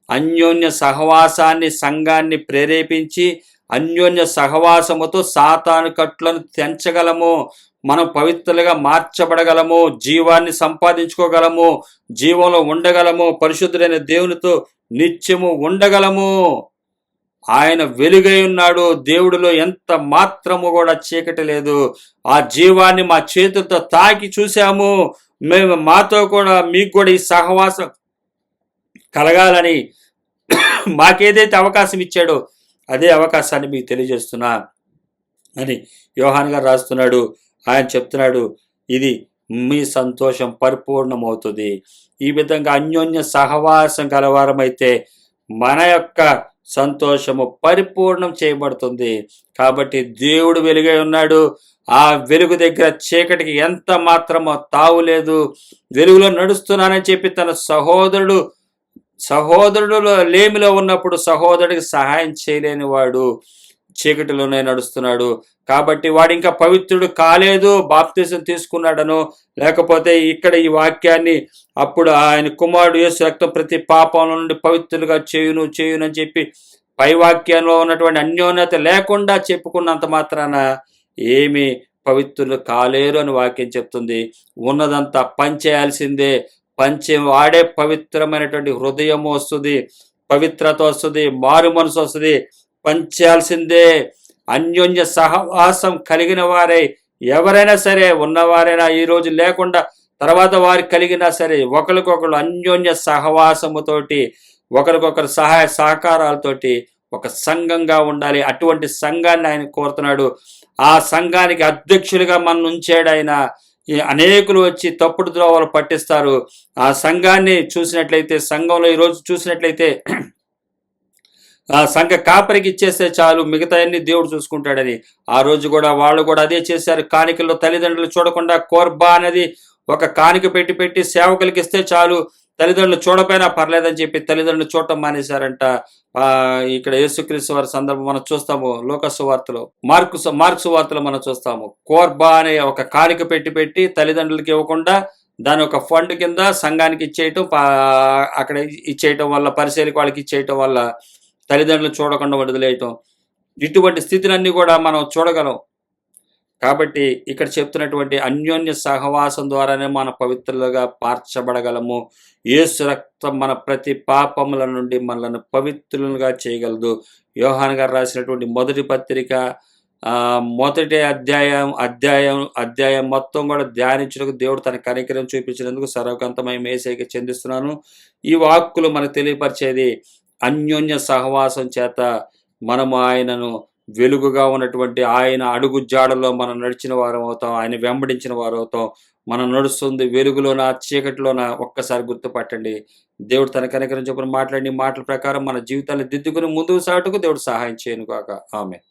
అన్యోన్య సహవాసాన్ని సంఘాన్ని ప్రేరేపించి అన్యోన్య సహవాసముతో సాతాను కట్లను తెంచగలము. మనం పవిత్రులుగా మార్చబడగలము, జీవాన్ని సంపాదించుకోగలము, జీవంలో ఉండగలము, పరిశుద్ధుడైన దేవునితో నిత్యము ఉండగలము. ఆయన వెలుగై ఉన్నాడు. దేవుడిలో ఎంత మాత్రము కూడా చీకటి లేదు. ఆ జీవాన్ని మా చేతులతో తాకి చూసాము. మేము మాతో కూడా మీకు కూడా ఈ సహవాసం కలగాలని మాకేదైతే అవకాశం ఇచ్చాడో అదే అవకాశాన్ని మీకు తెలియజేస్తున్నా అని యోహాన్ గారు రాస్తున్నాడు. ఆయన చెప్తున్నాడు, ఇది మీ సంతోషం పరిపూర్ణమవుతుంది. ఈ విధంగా అన్యోన్య సహవాసం కలవారమైతే మన యొక్క సంతోషము పరిపూర్ణం చేయబడుతుంది. కాబట్టి దేవుడు వెలుగై ఉన్నాడు. ఆ వెలుగు దగ్గర చీకటికి ఎంత మాత్రమో తావు లేదు. వెలుగులో నడుస్తున్నానని చెప్పి తన సహోదరుడు లేమిలో ఉన్నప్పుడు సహోదరుడికి సహాయం చేయలేని వాడు చీకటిలోనే నడుస్తున్నాడు. కాబట్టి వాడు ఇంకా పవిత్రుడు కాలేదు, బాప్తిసం తీసుకున్నాడనో, లేకపోతే ఇక్కడ ఈ వాక్యాన్ని అప్పుడు ఆయన కుమారుడు యేసు రక్తం ప్రతి పాపం నుండి పవిత్రులుగా చేయునని చెప్పి పై వాక్యంలో ఉన్నటువంటి అన్యోన్యత లేకుండా చెప్పుకున్నంత మాత్రాన ఏమి పవిత్రులు కాలేరు అని వాక్యం చెప్తుంది. ఉన్నదంతా పంచేయాల్సిందే. వాడే పవిత్రమైనటువంటి హృదయము వస్తుంది, పవిత్రత వస్తుంది, మారు మనసు వస్తుంది. పంచాల్సిందే. అన్యోన్య సహవాసం కలిగిన వారే ఎవరైనా సరే, ఉన్నవారైనా ఈరోజు లేకుండా తర్వాత వారికి కలిగినా సరే, ఒకరికొకరు అన్యోన్య సహవాసముతోటి ఒకరికొకరు సహాయ సహకారాలతోటి ఒక సంఘంగా ఉండాలి. అటువంటి సంఘాన్ని ఆయన కోరుతున్నాడు. ఆ సంఘానికి అధ్యక్షులుగా మనం ఉంచాడు ఆయన. అనేకులు వచ్చి తప్పుడు ద్రోవలు పట్టిస్తారు. ఆ సంఘాన్ని చూసినట్లయితే, సంఘంలో ఈరోజు చూసినట్లయితే ఆ సంఘ కాపరికి ఇచ్చేస్తే చాలు, మిగతా అన్ని దేవుడు చూసుకుంటాడని. ఆ రోజు కూడా వాళ్ళు కూడా అదే చేశారు. కాணிకల్లో తల్లిదండ్రులు చూడకుండా కోర్బా అనేది ఒక కాணிక పెట్టి సేవకులకి ఇస్తే చాలు, తల్లిదండ్రులు చూడపోయినా పర్లేదని చెప్పి తల్లిదండ్రులు చూడటం మానేశారంట. ఇక్కడ యేసుక్రీస్తు వారి సందర్భం మనం చూస్తాము. లోకసు వార్తలో, మార్క్సు వార్తలో మనం చూస్తాము. కోర్బా అనే ఒక కాணிక పెట్టి తల్లిదండ్రులకి ఇవ్వకుండా దాని ఒక ఫండ్ కింద సంఘానికి ఇచ్చేయటం, అక్కడ ఇచ్చేయటం వల్ల, పరిశీలకి వాళ్ళకి ఇచ్చేయటం వల్ల తల్లిదండ్రులు చూడకుండా వదిలేయటం, ఇటువంటి స్థితిలన్నీ కూడా మనం చూడగలం. కాబట్టి ఇక్కడ చెప్తున్నటువంటి అన్యోన్య సహవాసం ద్వారానే మన పవిత్రులుగా మార్చబడగలము. యేసు రక్తం మన ప్రతి పాపముల నుండి మనలను పవిత్రులుగా చేయగలదు. యోహాను గారు రాసినటువంటి మొదటి పత్రిక మొదటి అధ్యాయం మొత్తం కూడా ధ్యానించుటకు దేవుడు తన కనికరం చూపించినందుకు సర్వకంతమై యేసయ్యకి చెందిస్తున్నాను. ఈ వాక్కులు మనకు తెలియపరిచేది అన్యోన్య సహవాసం చేత మనము ఆయనను వెలుగుగా ఉన్నటువంటి ఆయన అడుగు జాడలో మనం నడిచిన వారం అవుతాం. ఆయన వెంబడించిన వారు అవుతాం. మనం నడుస్తుంది వెలుగులోన చీకటిలోన ఒక్కసారి గుర్తుపట్టండి. దేవుడు తన కనికరం చొప్పున మాట్లాడిన మాటల ప్రకారం మన జీవితాన్ని దిద్దుకుని ముందుకు సాగుటకు దేవుడు సహాయం చేయను గాక. ఆమేన్.